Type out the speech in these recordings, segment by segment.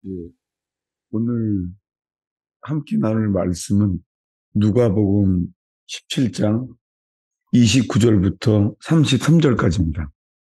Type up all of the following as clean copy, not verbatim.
예, 오늘 함께 나눌 말씀은 누가복음 17장 29절부터 33절까지입니다.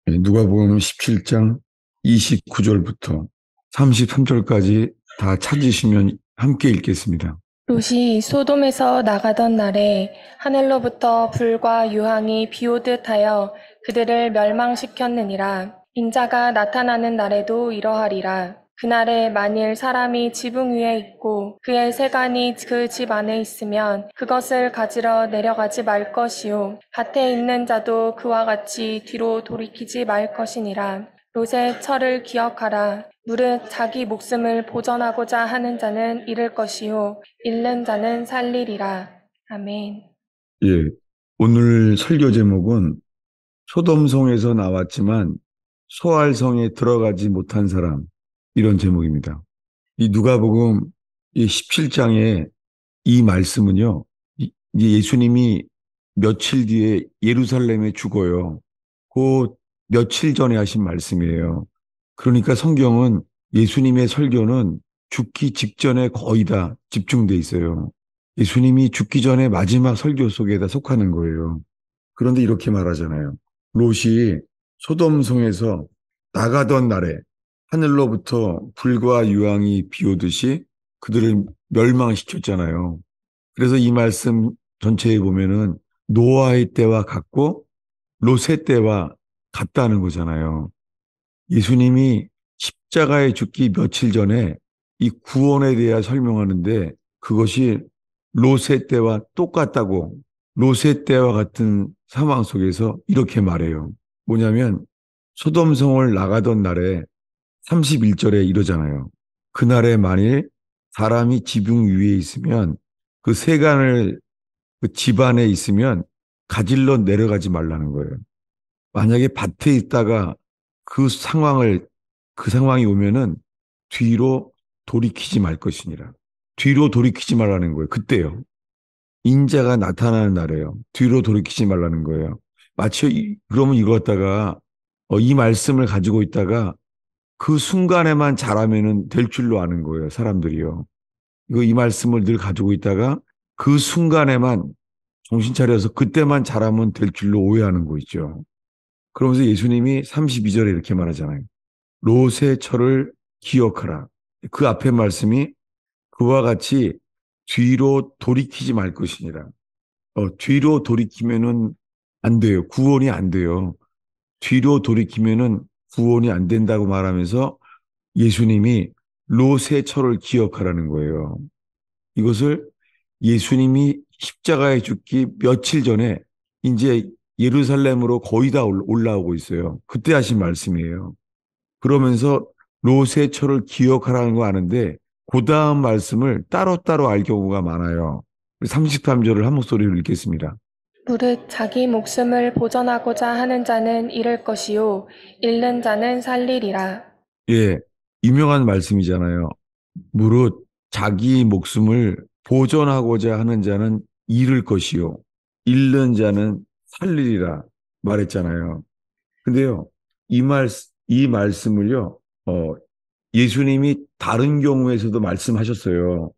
누가복음 17장 29절부터 33절까지 다 찾으시면 함께 읽겠습니다. 롯이 소돔에서 나가던 날에 하늘로부터 불과 유황이 비오듯 하여 그들을 멸망시켰느니라. 인자가 나타나는 날에도 이러하리라. 그날에 만일 사람이 지붕 위에 있고 그의 세간이 그 집 안에 있으면 그것을 가지러 내려가지 말 것이요 밭에 있는 자도 그와 같이 뒤로 돌이키지 말 것이니라. 롯의 철을 기억하라. 무릇 자기 목숨을 보전하고자 하는 자는 잃을 것이요 잃는 자는 살리리라. 아멘. 예, 오늘 설교 제목은 소돔성에서 나왔지만 소알성에 들어가지 못한 사람, 이런 제목입니다. 이 누가복음 이 17장에 이 말씀은요, 이제 예수님이 며칠 뒤에 예루살렘에 죽어요. 그 며칠 전에 하신 말씀이에요. 그러니까 성경은 예수님의 설교는 죽기 직전에 거의 다 집중돼 있어요. 예수님이 죽기 전에 마지막 설교 속에다 속하는 거예요. 그런데 이렇게 말하잖아요. 롯이 소돔성에서 나가던 날에 하늘로부터 불과 유황이 비오듯이 그들을 멸망시켰잖아요. 그래서 이 말씀 전체에 보면은 노아의 때와 같고 롯의 때와 같다는 거잖아요. 예수님이 십자가에 죽기 며칠 전에 이 구원에 대해 설명하는데 그것이 롯의 때와 똑같다고, 롯의 때와 같은 상황 속에서 이렇게 말해요. 뭐냐면 소돔성을 나가던 날에 31절에 이러잖아요. 그날에 만일 사람이 지붕 위에 있으면 그 세간을 그 집안에 있으면 가질러 내려가지 말라는 거예요. 만약에 밭에 있다가 그 상황을, 그 상황이 오면은 뒤로 돌이키지 말 것이니라. 뒤로 돌이키지 말라는 거예요. 그때요. 인자가 나타나는 날이에요. 뒤로 돌이키지 말라는 거예요. 마치 그러면 이거 갖다가 이 말씀을 가지고 있다가 그 순간에만 잘하면은 될 줄로 아는 거예요. 사람들이요. 이거 이 말씀을 늘 가지고 있다가 그 순간에만 정신 차려서 그때만 잘하면 될 줄로 오해하는 거 있죠. 그러면서 예수님이 32절에 이렇게 말하잖아요. 롯의 철을 기억하라. 그 앞에 말씀이 그와 같이 뒤로 돌이키지 말 것이니라. 뒤로 돌이키면은 안 돼요. 구원이 안 돼요. 뒤로 돌이키면은 구원이 안 된다고 말하면서 예수님이 롯의 철을 기억하라는 거예요. 이것을 예수님이 십자가에 죽기 며칠 전에 이제 예루살렘으로 거의 다 올라오고 있어요. 그때 하신 말씀이에요. 그러면서 롯의 철을 기억하라는 거 아는데 그 다음 말씀을 따로따로 알 경우가 많아요. 33절을 한 목소리로 읽겠습니다. 무릇 자기 목숨을 보전하고자 하는 자는 잃을 것이요 잃는 자는 살리리라. 예, 유명한 말씀이잖아요. 무릇 자기 목숨을 보존하고자 하는 자는 잃을 것이요 잃는 자는 살리리라 말했잖아요. 근데요, 이 말씀을요, 예수님이 다른 경우에서도 말씀하셨어요.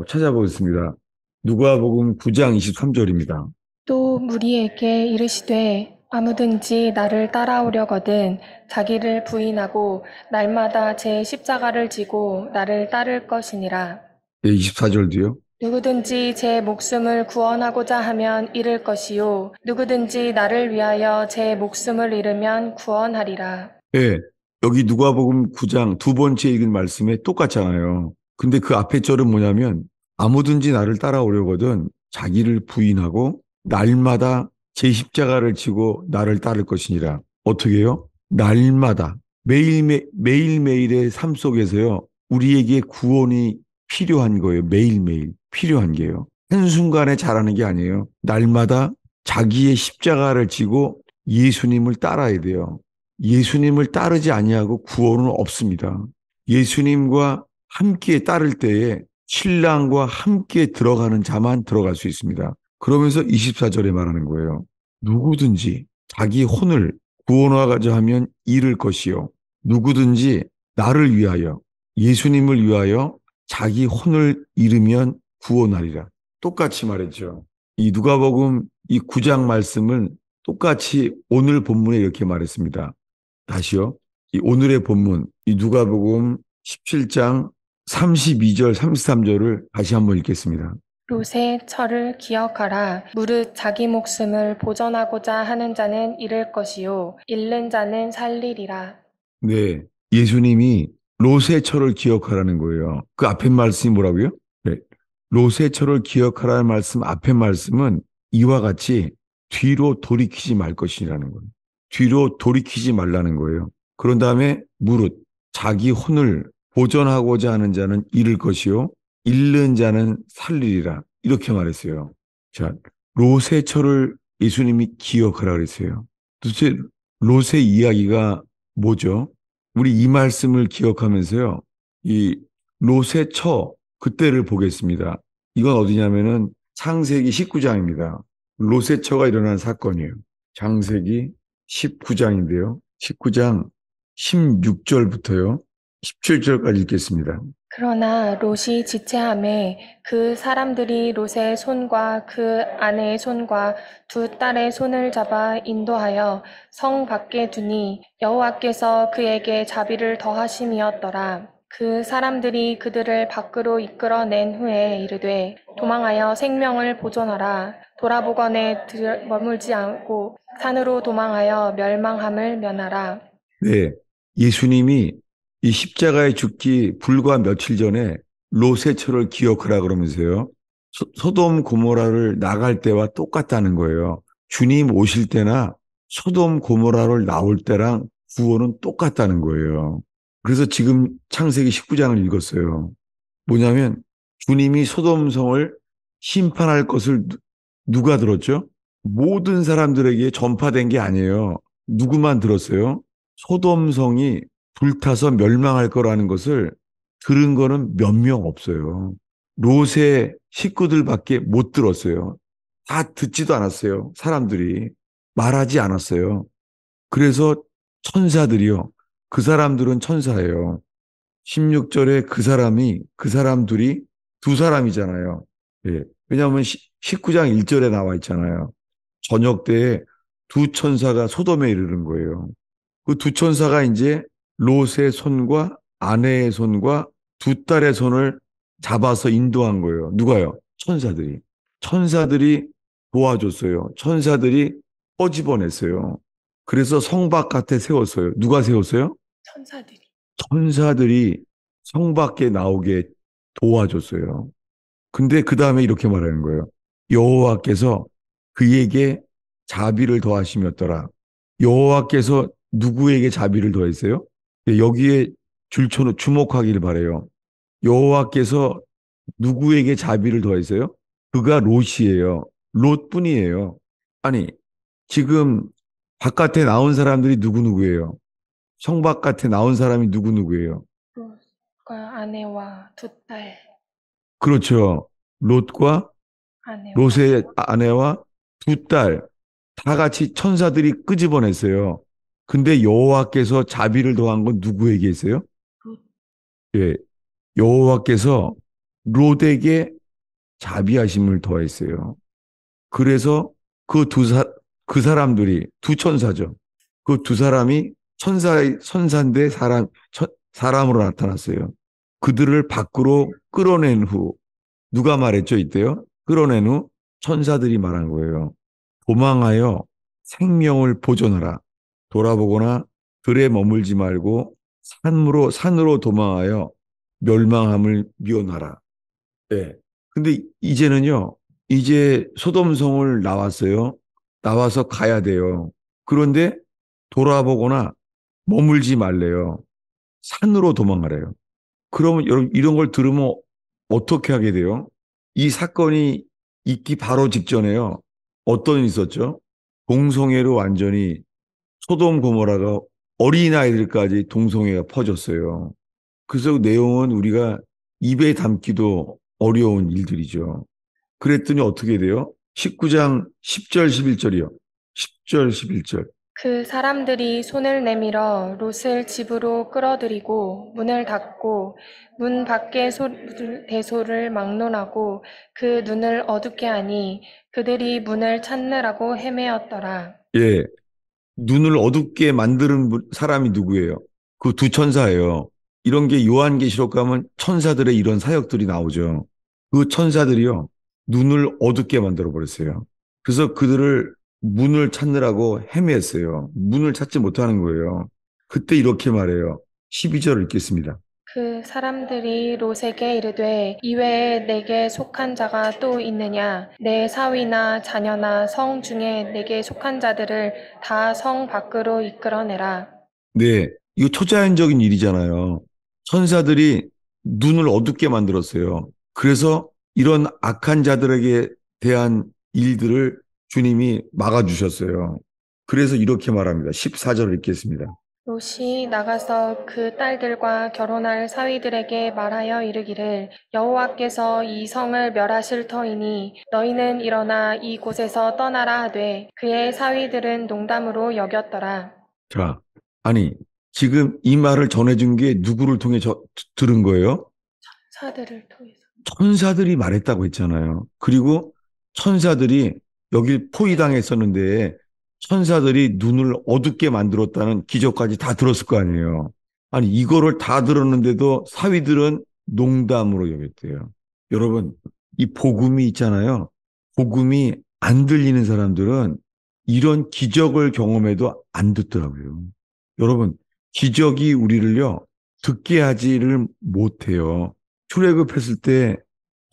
찾아보겠습니다. 누가복음 9장 23절입니다. 또 무리에게 이르시되 아무든지 나를 따라오려거든 자기를 부인하고 날마다 제 십자가를 지고 나를 따를 것이니라. 예, 24절도요. 누구든지 제 목숨을 구원하고자 하면 잃을 것이요 누구든지 나를 위하여 제 목숨을 잃으면 구원하리라. 예, 여기 누가복음 9장 두 번째 읽은 말씀에 똑같잖아요. 근데 그 앞에 절은 뭐냐면 아무든지 나를 따라오려거든 자기를 부인하고 날마다 제 십자가를 지고 나를 따를 것이니라. 어떻게 해요? 날마다 매일매일의 삶 속에서요. 우리에게 구원이 필요한 거예요. 매일매일 필요한 게요. 한순간에 잘하는 게 아니에요. 날마다 자기의 십자가를 지고 예수님을 따라야 돼요. 예수님을 따르지 아니하고 구원은 없습니다. 예수님과 함께 따를 때에 신랑과 함께 들어가는 자만 들어갈 수 있습니다. 그러면서 24절에 말하는 거예요. 누구든지 자기 혼을 구원하고자 하면 잃을 것이요. 누구든지 나를 위하여 예수님을 위하여 자기 혼을 잃으면 구원하리라. 똑같이 말했죠. 이 누가복음 이 9장 말씀은 똑같이 오늘 본문에 이렇게 말했습니다. 다시요. 이 오늘의 본문, 이 누가복음 17장 32절, 33절을 다시 한번 읽겠습니다. 롯의 철을 기억하라. 무릇 자기 목숨을 보전하고자 하는 자는 잃을 것이요 잃는 자는 살리리라. 네. 예수님이 롯의 철을 기억하라는 거예요. 그 앞에 말씀이 뭐라고요? 네. 롯의 철을 기억하라는 말씀, 앞에 말씀은 이와 같이 뒤로 돌이키지 말 것이라는 거예요. 뒤로 돌이키지 말라는 거예요. 그런 다음에 무릇 자기 혼을 보존하고자 하는 자는 잃을 것이요 잃는 자는 살리리라. 이렇게 말했어요. 자, 롯의 철을 예수님이 기억하라 그랬어요. 도대체 롯의 이야기가 뭐죠? 우리 이 말씀을 기억하면서요. 이 롯의 처 그때를 보겠습니다. 이건 어디냐면은 창세기 19장입니다. 롯의 처가 일어난 사건이에요. 창세기 19장인데요. 19장 16절부터요. 17절까지 읽겠습니다. 그러나 롯이 지체함에 그 사람들이 롯의 손과 그 아내의 손과 두 딸의 손을 잡아 인도하여 성 밖에 두니 여호와께서 그에게 자비를 더하심이었더라. 그 사람들이 그들을 밖으로 이끌어낸 후에 이르되 도망하여 생명을 보존하라. 돌아보건에 머물지 않고 산으로 도망하여 멸망함을 면하라. 네, 예수님이 이 십자가에 죽기 불과 며칠 전에 롯의 처를 기억하라 그러면서요. 소돔 고모라를 나갈 때와 똑같다는 거예요. 주님 오실 때나 소돔 고모라를 나올 때랑 구원은 똑같다는 거예요. 그래서 지금 창세기 19장을 읽었어요. 뭐냐면 주님이 소돔성을 심판할 것을 누가 들었죠? 모든 사람들에게 전파된 게 아니에요. 누구만 들었어요? 소돔성이 불타서 멸망할 거라는 것을 들은 거는 몇 명 없어요. 롯의 식구들밖에 못 들었어요. 다 듣지도 않았어요. 사람들이 말하지 않았어요. 그래서 천사들이요. 그 사람들은 천사예요. 16절에 그 사람들이 두 사람이잖아요. 예. 왜냐하면 19장 1절에 나와 있잖아요. 저녁 때에 두 천사가 소돔에 이르는 거예요. 그 두 천사가 이제 롯의 손과 아내의 손과 두 딸의 손을 잡아서 인도한 거예요. 누가요? 천사들이. 천사들이 도와줬어요. 천사들이 꺼집어냈어요. 그래서 성 바깥에 세웠어요. 누가 세웠어요? 천사들이. 천사들이 성 밖에 나오게 도와줬어요. 근데 그 다음에 이렇게 말하는 거예요. 여호와께서 그에게 자비를 더하심이었더라. 여호와께서 누구에게 자비를 더했어요? 여기에 줄쳐놓 주목하기를 바래요. 여호와께서 누구에게 자비를 더했어요? 그가 롯이에요. 롯뿐이에요. 아니, 지금 바깥에 나온 사람들이 누구누구예요? 성 바깥에 나온 사람이 누구누구예요? 롯과 아내와 두 딸, 그렇죠. 롯과 아내와 롯의 아내와 두 딸, 다 같이 천사들이 끄집어냈어요. 근데 여호와께서 자비를 더한 건 누구에게 했어요? 롯. 예, 여호와께서 롯에게 자비하심을 더했어요. 그래서 그 그 사람들이 두 천사죠. 그 두 사람이 천사인데 사람으로 나타났어요. 그들을 밖으로 끌어낸 후 누가 말했죠, 이때요? 끌어낸 후 천사들이 말한 거예요. 도망하여 생명을 보존하라. 돌아보거나 들에 머물지 말고 산으로 도망하여 멸망함을 미워하라. 예. 근데 이제는요, 이제 소돔성을 나왔어요. 나와서 가야 돼요. 그런데 돌아보거나 머물지 말래요. 산으로 도망가래요. 그러면 여러분 이런 걸 들으면 어떻게 하게 돼요? 이 사건이 있기 바로 직전에요. 어떤 일이 있었죠? 동성애로 완전히 소돔 고모라가 어린아이들까지 동성애가 퍼졌어요. 그래서 그 내용은 우리가 입에 담기도 어려운 일들이죠. 그랬더니 어떻게 돼요? 19장 10절 11절이요. 10절 11절. 그 사람들이 손을 내밀어 롯을 집으로 끌어들이고 문을 닫고 문 밖의 대소를 막론하고 그 눈을 어둡게 하니 그들이 문을 찾느라고 헤매었더라. 예, 눈을 어둡게 만드는 사람이 누구예요? 그 두 천사예요. 이런 게 요한계시록 가면 천사들의 이런 사역들이 나오죠. 그 천사들이요, 눈을 어둡게 만들어 버렸어요. 그래서 그들을 문을 찾느라고 헤매했어요. 문을 찾지 못하는 거예요. 그때 이렇게 말해요. 12절을 읽겠습니다. 그 사람들이 롯에게 이르되 이외에 내게 속한 자가 또 있느냐 내 사위나 자녀나 성 중에 내게 속한 자들을 다 성 밖으로 이끌어내라. 네, 이거 초자연적인 일이잖아요. 천사들이 눈을 어둡게 만들었어요. 그래서 이런 악한 자들에게 대한 일들을 주님이 막아주셨어요. 그래서 이렇게 말합니다. 14절 읽겠습니다. 롯이 나가서 그 딸들과 결혼할 사위들에게 말하여 이르기를 여호와께서 이 성을 멸하실 터이니 너희는 일어나 이곳에서 떠나라 하되 그의 사위들은 농담으로 여겼더라. 자, 아니, 지금 이 말을 전해준 게 누구를 통해 들은 거예요? 사들을 통해서. 천사들이 말했다고 했잖아요. 그리고 천사들이 여길 포위당했었는데 천사들이 눈을 어둡게 만들었다는 기적까지 다 들었을 거 아니에요. 아니, 이거를 다 들었는데도 사위들은 농담으로 여겼대요. 여러분, 이 복음이 있잖아요. 복음이 안 들리는 사람들은 이런 기적을 경험해도 안 듣더라고요. 여러분, 기적이 우리를요, 듣게 하지를 못해요. 출애굽했을 때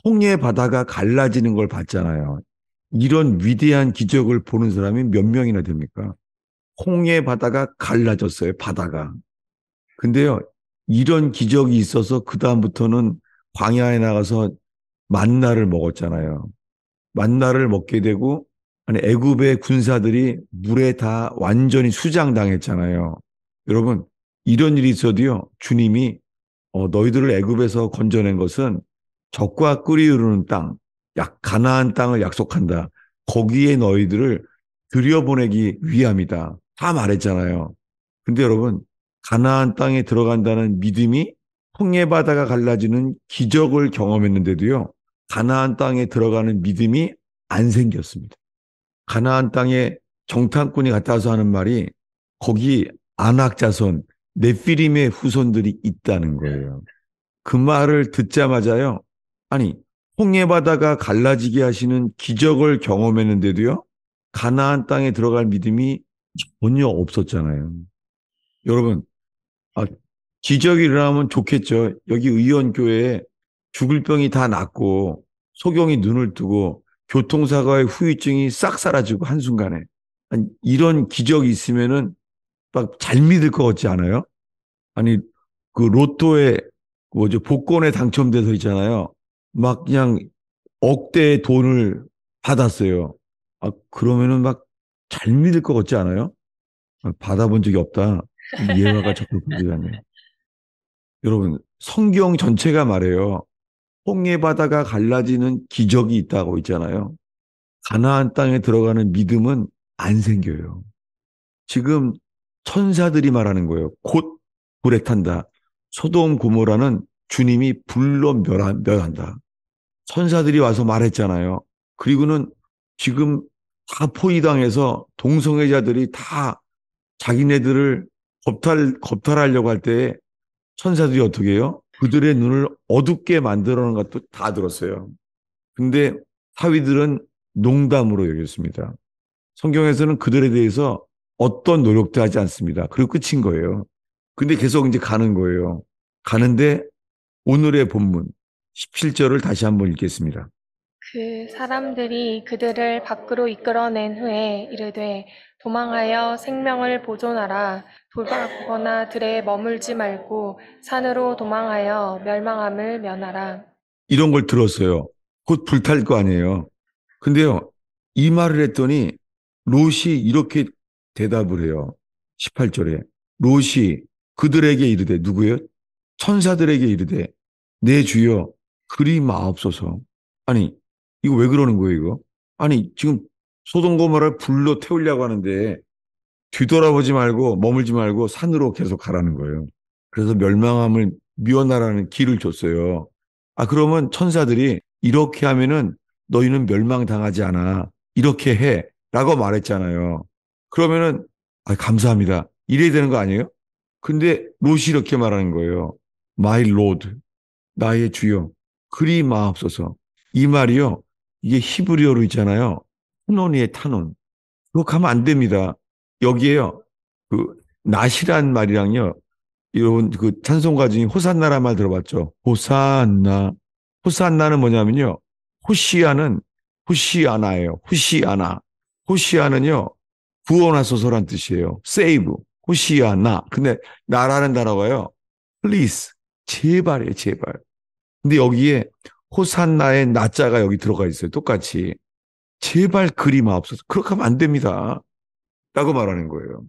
홍해 바다가 갈라지는 걸 봤잖아요. 이런 위대한 기적을 보는 사람이 몇 명이나 됩니까? 홍해 바다가 갈라졌어요, 바다가. 근데요, 이런 기적이 있어서 그다음부터는 광야에 나가서 만나를 먹었잖아요. 만나를 먹게 되고, 아니, 애굽의 군사들이 물에 다 완전히 수장당했잖아요. 여러분, 이런 일이 있어도요, 주님이 너희들을 애굽에서 건져낸 것은 적과 꿀이 흐르는 땅, 가나안 땅을 약속한다. 거기에 너희들을 들여보내기 위함이다. 다 말했잖아요. 근데 여러분, 가나안 땅에 들어간다는 믿음이 홍해 바다가 갈라지는 기적을 경험했는데도요. 가나안 땅에 들어가는 믿음이 안 생겼습니다. 가나안 땅에 정탐꾼이 갔다 와서 하는 말이 거기 아낙 자손, 네피림의 후손들이 있다는 거예요. 그 말을 듣자마자요. 아니, 홍해 바다가 갈라지게 하시는 기적을 경험했는데도요. 가나안 땅에 들어갈 믿음이 전혀 없었잖아요. 여러분, 아, 기적이 일어나면 좋겠죠. 여기 의원교회에 죽을 병이 다 낫고 소경이 눈을 뜨고 교통사고의 후유증이 싹 사라지고 한순간에 아니, 이런 기적이 있으면은 막 잘 믿을 것 같지 않아요? 아니 그 로또에 뭐죠 복권에 당첨돼서 있잖아요. 막 그냥 억대의 돈을 받았어요. 아 그러면은 막 잘 믿을 것 같지 않아요? 아, 받아본 적이 없다. 근데 예화가 자꾸 그러지 않네요. 여러분 성경 전체가 말해요. 홍해 바다가 갈라지는 기적이 있다고 있잖아요. 가나안 땅에 들어가는 믿음은 안 생겨요. 지금 천사들이 말하는 거예요. 곧 불에 탄다. 소돔 고모라는 주님이 불로 멸한다. 천사들이 와서 말했잖아요. 그리고는 지금 다 포위당해서 동성애자들이 다 자기네들을 겁탈하려고 할 때 천사들이 어떻게 해요? 그들의 눈을 어둡게 만들어 놓은 것도 다 들었어요. 근데 사위들은 농담으로 여겼습니다. 성경에서는 그들에 대해서 어떤 노력도 하지 않습니다. 그리고 끝인 거예요. 근데 계속 이제 가는 거예요. 가는데 오늘의 본문 17절을 다시 한번 읽겠습니다. 그 사람들이 그들을 밖으로 이끌어낸 후에 이르되 도망하여 생명을 보존하라. 돌아가거나 들에 머물지 말고 산으로 도망하여 멸망함을 면하라. 이런 걸 들었어요. 곧 불탈 거 아니에요. 근데요, 이 말을 했더니 롯이 이렇게 대답을 해요. 18절에. 롯이 그들에게 이르되 누구요? 천사들에게 이르되 내 주여 그리 마옵소서. 아니 이거 왜 그러는 거예요 이거? 아니 지금 소돔 고모라를 불로 태우려고 하는데 뒤돌아보지 말고 머물지 말고 산으로 계속 가라는 거예요. 그래서 멸망함을 미워나라는 길을 줬어요. 아, 그러면 천사들이 이렇게 하면은 너희는 멸망당하지 않아. 이렇게 해. 라고 말했잖아요. 그러면은, 아, 감사합니다. 이래야 되는 거 아니에요? 근데 롯이 이렇게 말하는 거예요. My Lord, 나의 주여, 그리 마옵소서. 이 말이요. 이게 히브리어로 있잖아요. 탄원이에요, 탄원. 그거 가면 안 됩니다. 여기에요. 그, 낫이란 말이랑요. 이런 그 찬송가 중에 호산나라 말 들어봤죠? 호산나. 호산나는 뭐냐면요. 호시아는 호시아나예요. 호시아나. 호시아는요. 구원하소서란 뜻이에요. save. 호시아나. 근데 나라는 단어가요. please. 제발이에요, 제발. 근데 여기에 호산나의 나자가 여기 들어가 있어요. 똑같이. 제발 그리 마옵소서. 그렇게 하면 안 됩니다. 라고 말하는 거예요.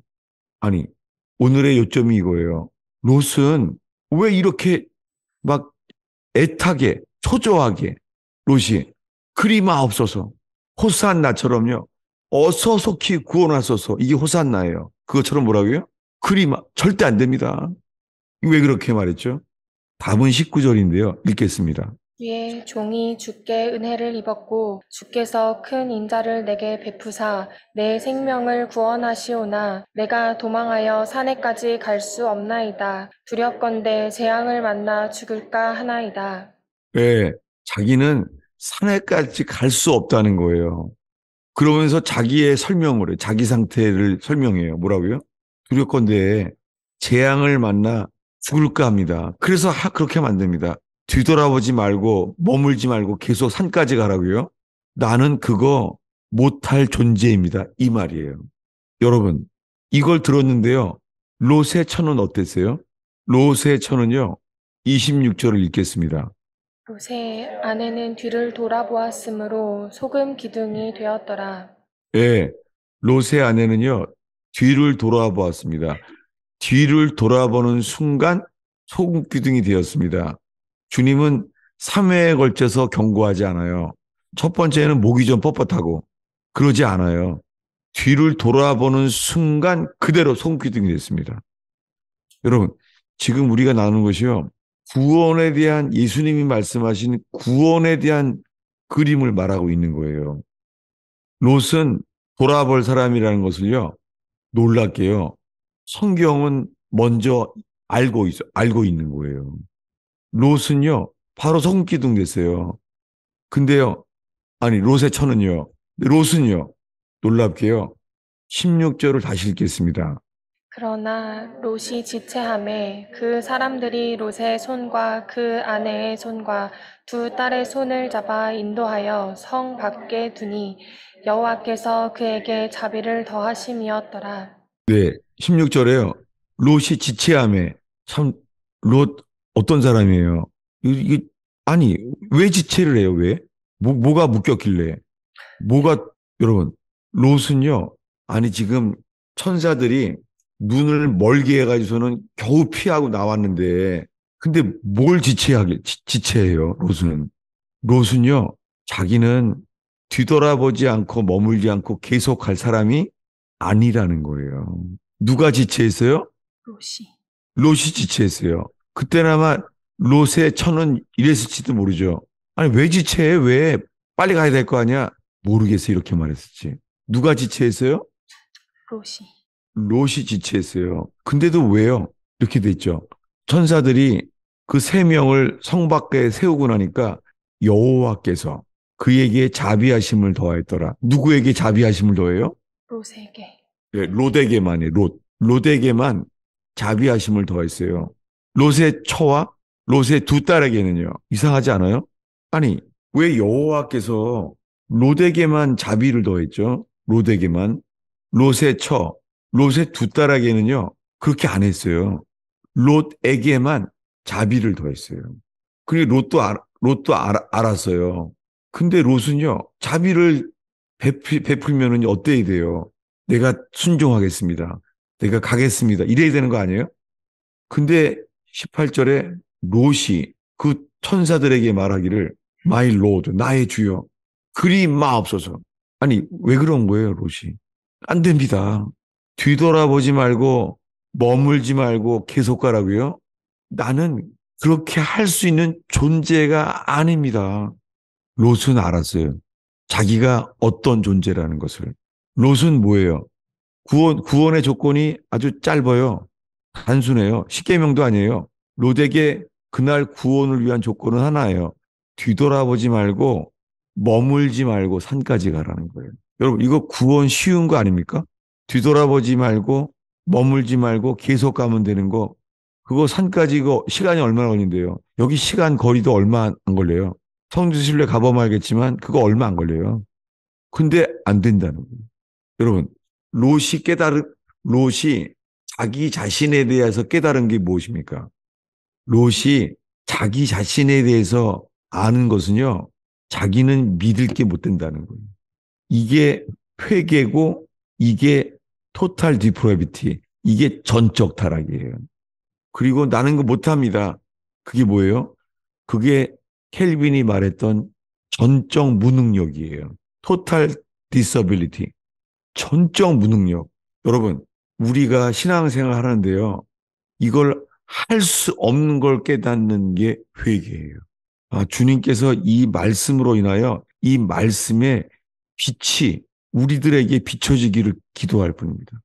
아니, 오늘의 요점이 이거예요. 롯은 왜 이렇게 막 애타게, 초조하게, 롯이 그리 마옵소서, 호산나처럼요. 어서 속히 구원하소서. 이게 호산나예요. 그것처럼 뭐라고요? 절대 안 됩니다. 왜 그렇게 말했죠? 답은 19절인데요. 읽겠습니다. 이에 종이 주께 은혜를 입었고 주께서 큰 인자를 내게 베푸사 내 생명을 구원하시오나 내가 도망하여 산에까지 갈 수 없나이다. 두렵건대 재앙을 만나 죽을까 하나이다. 왜? 자기는 산에까지 갈 수 없다는 거예요. 그러면서 자기의 설명을 해요. 자기 상태를 설명해요. 뭐라고요? 두렵건대 재앙을 만나 죽을까 합니다. 그래서 그렇게 하면 안 됩니다. 뒤돌아보지 말고 머물지 말고 계속 산까지 가라고요. 나는 그거 못할 존재입니다. 이 말이에요. 여러분, 이걸 들었는데요. 롯의 처는 어땠어요? 롯의 처는요. 26절을 읽겠습니다. 롯의 아내는 뒤를 돌아보았으므로 소금 기둥이 되었더라. 예, 롯의 아내는요. 뒤를 돌아보았습니다. 뒤를 돌아보는 순간 소금기둥이 되었습니다. 주님은 3회에 걸쳐서 경고하지 않아요. 첫 번째는 목이 좀 뻣뻣하고 그러지 않아요. 뒤를 돌아보는 순간 그대로 소금기둥이 됐습니다. 여러분, 지금 우리가 나누는 것이요. 구원에 대한 예수님이 말씀하신 구원에 대한 그림을 말하고 있는 거예요. 롯은 돌아볼 사람이라는 것을요. 놀랍게요. 성경은 먼저 알고 있는 거예요. 롯은요, 바로 소금기둥 됐어요. 근데요, 아니, 롯의 처는요, 롯은요, 놀랍게요, 16절을 다시 읽겠습니다. 그러나 롯이 지체하매 그 사람들이 롯의 손과 그 아내의 손과 두 딸의 손을 잡아 인도하여 성 밖에 두니 여호와께서 그에게 자비를 더하심이었더라. 네, 16절에요, 롯이 지체함에, 참, 롯 어떤 사람이에요? 이게, 아니, 왜 지체를 해요, 왜? 뭐가 묶였길래? 뭐가, 여러분, 롯은요, 아니, 지금 천사들이 눈을 멀게 해가지고서는 겨우 피하고 나왔는데, 근데 뭘 지체해요, 롯은. 롯은요, 자기는 뒤돌아보지 않고 머물지 않고 계속 갈 사람이 아니라는 거예요. 누가 지체했어요? 롯이. 롯이 지체했어요. 그때나마 롯의 처는 이랬을지도 모르죠. 아니, 왜 지체해? 왜? 빨리 가야 될 거 아니야? 모르겠어. 이렇게 말했었지. 누가 지체했어요? 롯이. 롯이 지체했어요. 근데도 왜요? 이렇게 됐죠. 천사들이 그 세 명을 성 밖에 세우고 나니까 여호와께서 그에게 자비하심을 더하였더라. 누구에게 자비하심을 더해요? 롯에게. 네, 롯에게만이 롯에게만 자비하심을 더했어요. 롯의 처와 롯의 두 딸에게는요. 이상하지 않아요? 아니, 왜 여호와께서 롯에게만 자비를 더했죠? 롯에게만. 롯의 처, 롯의 두 딸에게는요. 그렇게 안 했어요. 롯에게만 자비를 더했어요. 그리고 롯도 알았어요. 근데 롯은요. 자비를 베풀면은 어때야 돼요? 내가 순종하겠습니다. 내가 가겠습니다. 이래야 되는 거 아니에요? 근데 18절에 롯이 그 천사들에게 말하기를 My Lord, 나의 주여, 그리 마옵소서. 아니, 왜 그런 거예요, 롯이? 안 됩니다. 뒤돌아보지 말고 머물지 말고 계속 가라고요? 나는 그렇게 할 수 있는 존재가 아닙니다. 롯은 알았어요. 자기가 어떤 존재라는 것을. 롯은 뭐예요? 구원의 조건이 아주 짧아요. 단순해요. 십계명도 아니에요. 롯에게 그날 구원을 위한 조건은 하나예요. 뒤돌아보지 말고 머물지 말고 산까지 가라는 거예요. 여러분, 이거 구원 쉬운 거 아닙니까? 뒤돌아보지 말고 머물지 말고 계속 가면 되는 거. 그거 산까지 이거 시간이 얼마나 걸린대요. 여기 시간 거리도 얼마 안 걸려요. 성지순례 가보면 알겠지만 그거 얼마 안 걸려요. 근데 안 된다는 거예요. 여러분, 롯이 깨달은 롯이 자기 자신에 대해서 깨달은 게 무엇입니까? 롯이 자기 자신에 대해서 아는 것은요, 자기는 믿을 게 못 된다는 거예요. 이게 회개고, 이게 토탈 디프로비티, 이게 전적 타락이에요. 그리고 나는 거 못합니다. 그게 뭐예요? 그게 켈빈이 말했던 전적 무능력이에요. 토탈 디서빌리티, 전적 무능력. 여러분, 우리가 신앙생활 하는데요. 이걸 할 수 없는 걸 깨닫는 게 회개예요. 주님께서 이 말씀으로 인하여 이 말씀의 빛이 우리들에게 비춰지기를 기도할 뿐입니다.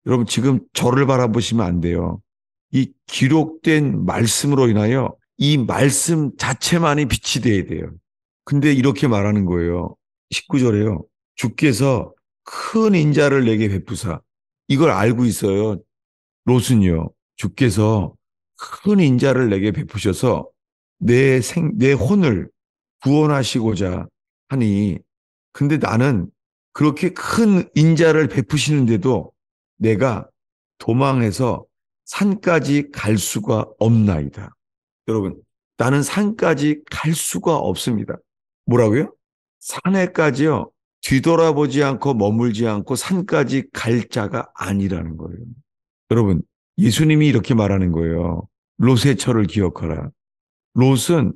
여러분, 지금 저를 바라보시면 안 돼요. 이 기록된 말씀으로 인하여 이 말씀 자체만이 빛이 돼야 돼요. 근데 이렇게 말하는 거예요. 19절에요. 주께서 큰 인자를 내게 베푸사. 이걸 알고 있어요. 롯은요. 주께서 큰 인자를 내게 베푸셔서 내 혼을 구원하시고자 하니, 근데 나는 그렇게 큰 인자를 베푸시는데도 내가 도망해서 산까지 갈 수가 없나이다. 여러분, 나는 산까지 갈 수가 없습니다. 뭐라고요? 산에까지요. 뒤돌아보지 않고 머물지 않고 산까지 갈 자가 아니라는 거예요. 여러분, 예수님이 이렇게 말하는 거예요. 롯의 철을 기억하라. 롯은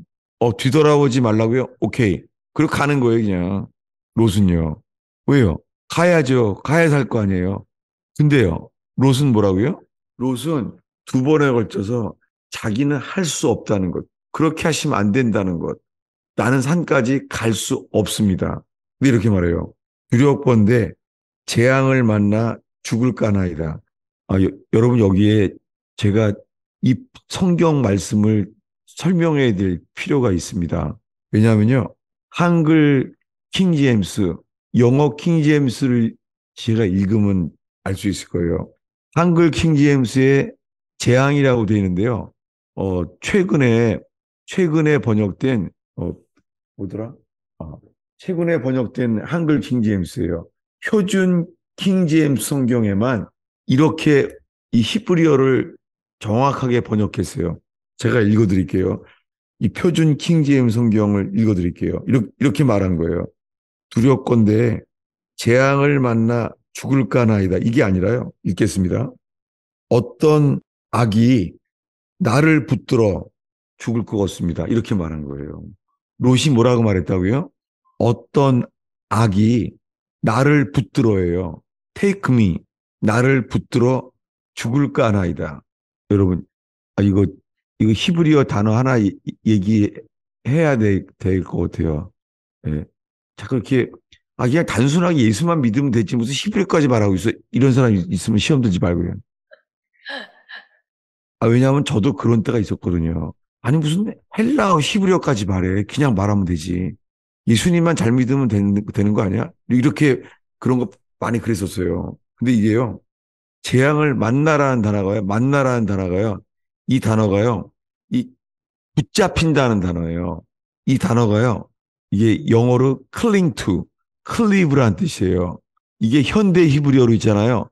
뒤돌아보지 말라고요? 오케이. 그리고 가는 거예요, 그냥. 롯은요. 왜요? 가야죠. 가야 살 거 아니에요. 근데요. 롯은 뭐라고요? 롯은 두 번에 걸쳐서 자기는 할 수 없다는 것. 그렇게 하시면 안 된다는 것. 나는 산까지 갈 수 없습니다. 왜 이렇게 말해요? 유력번데 재앙을 만나 죽을 까나이다. 여러분 여기에 제가 이 성경 말씀을 설명해야 될 필요가 있습니다. 왜냐하면요. 한글 킹제임스, 영어 킹제임스를 제가 읽으면 알 수 있을 거예요. 한글 킹제임스의 재앙이라고 되어 있는데요. 최근에 번역된 뭐더라? 아, 최근에 번역된 한글 킹제임스예요. 표준 킹제임스 성경에만 이렇게 이 히브리어를 정확하게 번역했어요. 제가 읽어드릴게요. 이 표준 킹제임스 성경을 읽어드릴게요. 이렇게 말한 거예요. 두렵건대 재앙을 만나 죽을까나이다. 이게 아니라요. 읽겠습니다. 어떤 악이 나를 붙들어 죽을 것 같습니다. 이렇게 말한 거예요. 롯이 뭐라고 말했다고요? 어떤 악이 나를 붙들어예요. Take me. 나를 붙들어 죽을까 하나이다. 여러분, 이거 히브리어 단어 하나 얘기해야 될 것 같아요. 예. 자꾸 이렇게, 그냥 단순하게 예수만 믿으면 되지. 무슨 히브리어까지 말하고 있어. 이런 사람이 있으면 시험 들지 말고요. 왜냐하면 저도 그런 때가 있었거든요. 아니, 무슨 헬라어 히브리어까지 말해. 그냥 말하면 되지. 예수님만 잘 믿으면 되는 거 아니야? 이렇게 그런 거 많이 그랬었어요. 근데 이게요, 재앙을 만나라는 단어가요, 만나라는 단어가요, 이 단어가요, 이 붙잡힌다는 단어예요. 이 단어가요, 이게 영어로 cling to, cleave라는 뜻이에요. 이게 현대 히브리어로 있잖아요.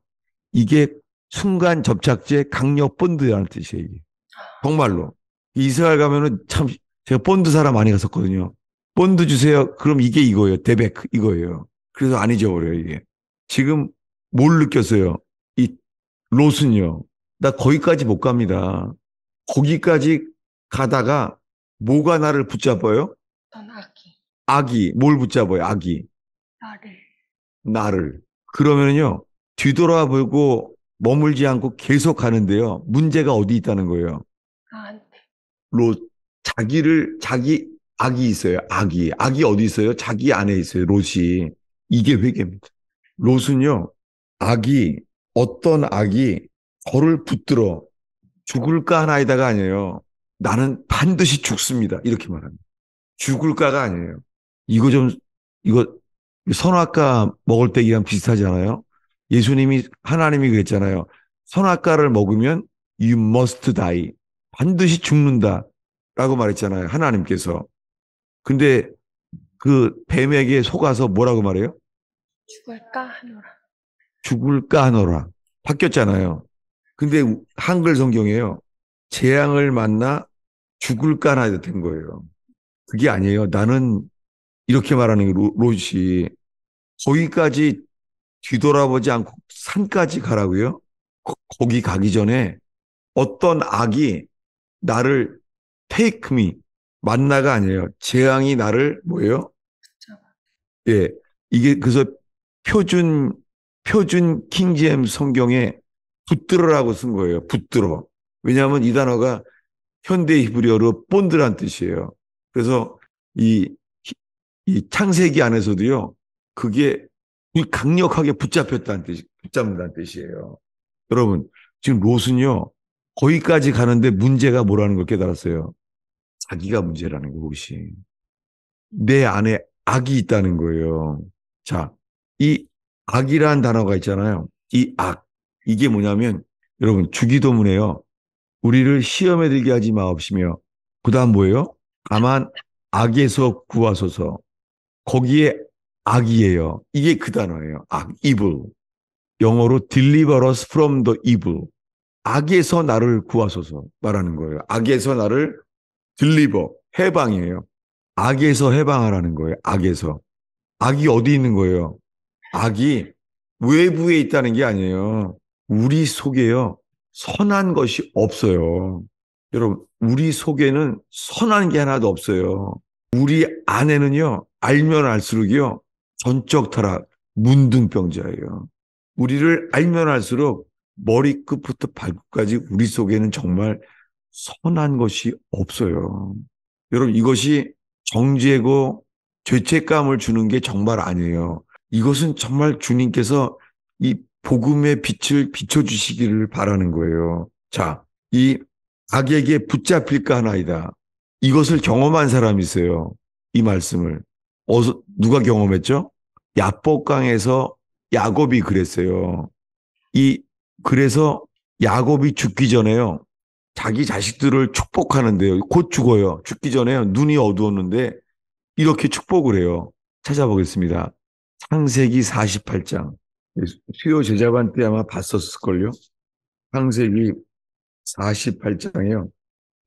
이게 순간 접착제 강력 본드라는 뜻이에요. 이게. 정말로. 이스라엘 가면은 참 제가 본드 사람 많이 갔었거든요. 본드 주세요. 그럼 이게 이거예요. 데백 이거예요. 그래서 안 잊어버려요, 이게. 지금 뭘 느꼈어요? 이 롯은요. 나 거기까지 못 갑니다. 거기까지 가다가 뭐가 나를 붙잡아요? 어떤 악이 악이 뭘 붙잡아요? 악이 나를 나를. 그러면요. 뒤돌아보고 머물지 않고 계속 가는데요. 문제가 어디 있다는 거예요. 나한테. 롯, 자기 악이 있어요. 악이 어디 있어요? 자기 안에 있어요. 롯이. 이게 회개입니다. 롯은요, 악이, 어떤 악이 저를 붙들어 죽을까 하나이다가 아니에요. 나는 반드시 죽습니다. 이렇게 말합니다. 죽을까가 아니에요. 이거 좀, 이거 선악과 먹을 때랑 비슷하지 않아요? 하나님이 그랬잖아요. 선악과를 먹으면 you must die. 반드시 죽는다. 라고 말했잖아요. 하나님께서. 근데 그 뱀에게 속아서 뭐라고 말해요? 죽을까 하노라. 죽을까 하노라. 바뀌었잖아요. 근데 한글 성경에요. 재앙을 만나 죽을까 하나 된 거예요. 그게 아니에요. 나는 이렇게 말하는 게 롯이 거기까지 뒤돌아보지 않고 산까지 가라고요? 거기 가기 전에 어떤 악이 나를 take me 만나가 아니에요. 재앙이 나를 뭐예요? 예, 이게 그래서 표준 킹제임스 성경에 붙들어라고 쓴 거예요. 붙들어. 왜냐하면 이 단어가 현대 히브리어로 본드란 뜻이에요. 그래서 이, 이 창세기 안에서도요, 그게 강력하게 붙잡는다는 뜻이에요. 여러분, 지금 롯은요, 거기까지 가는데 문제가 뭐라는 걸 깨달았어요. 자기가 문제라는 거, 롯이. 내 안에 악이 있다는 거예요. 자, 이 악이란 단어가 있잖아요. 이 악. 이게 뭐냐면, 여러분, 주기도문에요. 우리를 시험에 들게 하지 마옵시며, 그 다음 뭐예요? 다만 악에서 구하소서. 거기에 악이에요. 이게 그 단어예요. 악, evil. 영어로 deliver us from the evil. 악에서 나를 구하소서 말하는 거예요. 악에서 나를 deliver, 해방이에요. 악에서 해방하라는 거예요. 악에서. 악이 어디 있는 거예요? 악이 외부에 있다는 게 아니에요. 우리 속에요. 선한 것이 없어요. 여러분, 우리 속에는 선한 게 하나도 없어요. 우리 안에는요, 알면 알수록요, 전적 타락, 문둥병자예요. 우리를 알면 알수록 머리끝부터 발끝까지 우리 속에는 정말 선한 것이 없어요. 여러분, 이것이 정죄고 죄책감을 주는 게 정말 아니에요. 이것은 정말 주님께서 이 복음의 빛을 비춰주시기를 바라는 거예요. 자, 이 악에게 붙잡힐까 하나이다. 이것을 경험한 사람이 있어요. 이 말씀을. 누가 경험했죠? 야복강에서 야곱이 그랬어요. 그래서 야곱이 죽기 전에요. 자기 자식들을 축복하는데요. 곧 죽어요. 죽기 전에 눈이 어두웠는데 이렇게 축복을 해요. 찾아보겠습니다. 창세기 48장. 수요 제자반 때 아마 봤었을걸요. 창세기 48장이요.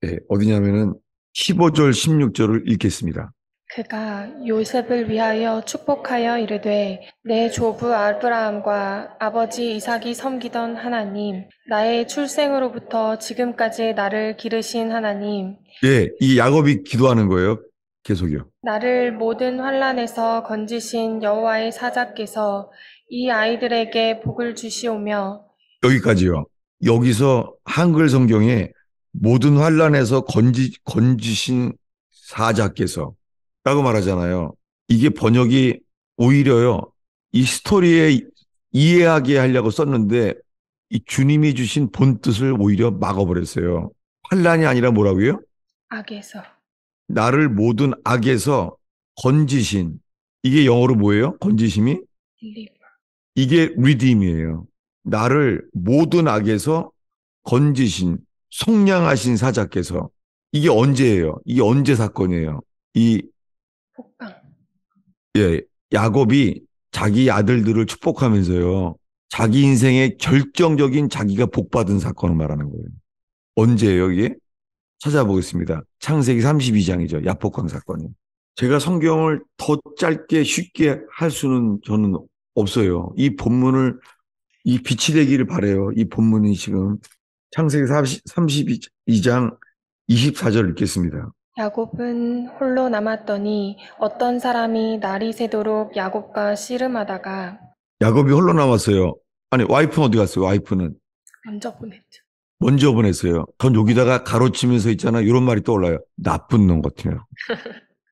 네, 어디냐면은 15절, 16절을 읽겠습니다. 그가 요셉을 위하여 축복하여 이르되 내 조부 아브라함과 아버지 이삭이 섬기던 하나님, 나의 출생으로부터 지금까지 나를 기르신 하나님, 예, 이 야곱이 기도하는 거예요. 계속요. 나를 모든 환난에서 건지신 여호와의 사자께서 이 아이들에게 복을 주시오며 여기까지요. 여기서 한글 성경에 모든 환란에서 건지신 사자께서 라고 말하잖아요. 이게 번역이 오히려요. 이 스토리에 이해하게 하려고 썼는데 이 주님이 주신 본 뜻을 오히려 막아버렸어요. 환란이 아니라 뭐라고요? 악에서 나를 모든 악에서 건지신. 이게 영어로 뭐예요? 건지심이? deliver. 이게 redeem이에요. 나를 모든 악에서 건지신, 속량하신 사자께서. 이게 언제예요? 이게 언제 사건이에요? 복강. 예, 야곱이 자기 아들들을 축복하면서요. 자기 인생의 결정적인 자기가 복받은 사건을 말하는 거예요. 언제예요, 이게? 찾아보겠습니다. 창세기 32장이죠. 야복강 사건이. 제가 성경을 더 짧게 쉽게 할 수는 저는 없어요. 이 빛이 되기를 바래요. 이 본문이 지금 창세기 32장 24절 읽겠습니다. 야곱은 홀로 남았더니 어떤 사람이 날이 새도록 야곱과 씨름하다가 야곱이 홀로 남았어요. 아니, 와이프는 어디 갔어요? 와이프는 먼저 보냈죠. 먼저 보냈어요. 전 여기다가 가로치면서 있잖아. 이런 말이 떠올라요. 나쁜 놈 같아요.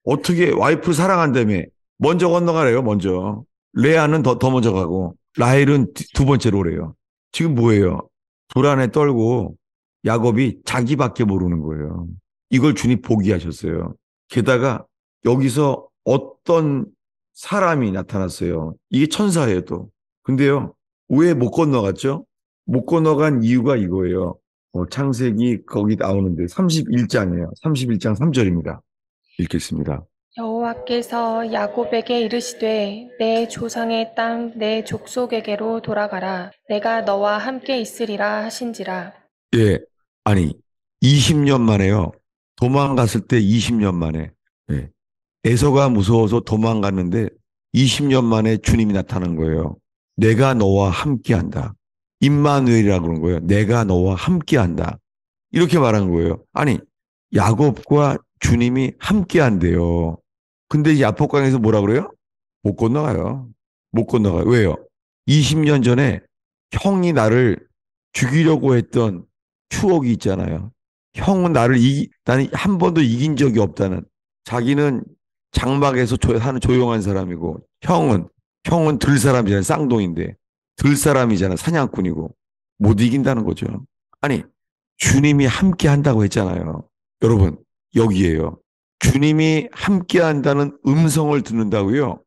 어떻게 와이프 사랑한다며 먼저 건너가래요. 먼저. 레아는 더 먼저 가고 라헬은 두 번째로 오래요. 지금 뭐예요? 불안에 떨고 야곱이 자기밖에 모르는 거예요. 이걸 주님 포기하셨어요. 게다가 여기서 어떤 사람이 나타났어요. 이게 천사예요, 또. 근데요, 왜 못 건너갔죠? 못 건너간 이유가 이거예요. 창세기 거기 나오는데 31장이에요. 31장 3절입니다. 읽겠습니다. 여호와께서 야곱에게 이르시되 내 조상의 땅 내 족속에게로 돌아가라. 내가 너와 함께 있으리라 하신지라. 예, 아니, 20년 만에요. 도망갔을 때 20년 만에. 예, 에서가 무서워서 도망갔는데 20년 만에 주님이 나타난 거예요. 내가 너와 함께 한다. 임마누엘이라고 그런 거예요. 내가 너와 함께 한다. 이렇게 말한 거예요. 아니, 야곱과 주님이 함께 한대요. 근데 이 야복강에서 뭐라 그래요? 못 건너가요. 못 건너가요. 왜요? 20년 전에 형이 나를 죽이려고 했던 추억이 있잖아요. 형은 나는 한 번도 이긴 적이 없다는. 자기는 장막에서 사는 조용한 사람이고, 형은 들사람이잖아요. 쌍둥이인데. 들사람이잖아. 사냥꾼이고. 못 이긴다는 거죠. 아니, 주님이 함께 한다고 했잖아요. 여러분, 여기에요. 주님이 함께 한다는 음성을 듣는다고요.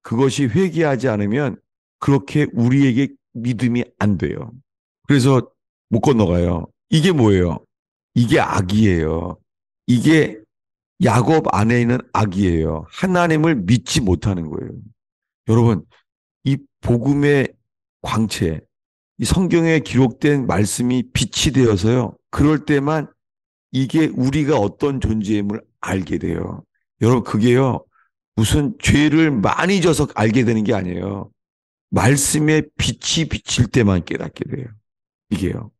그것이 회개하지 않으면 그렇게 우리에게 믿음이 안 돼요. 그래서 못 건너가요. 이게 뭐예요? 이게 악이에요. 이게 야곱 안에 있는 악이에요. 하나님을 믿지 못하는 거예요. 여러분, 이 복음의 광채, 이 성경에 기록된 말씀이 빛이 되어서요. 그럴 때만 이게 우리가 어떤 존재임을 알게 돼요. 여러분, 그게요. 무슨 죄를 많이 져서 알게 되는 게 아니에요. 말씀에 빛이 비칠 때만 깨닫게 돼요. 이게요.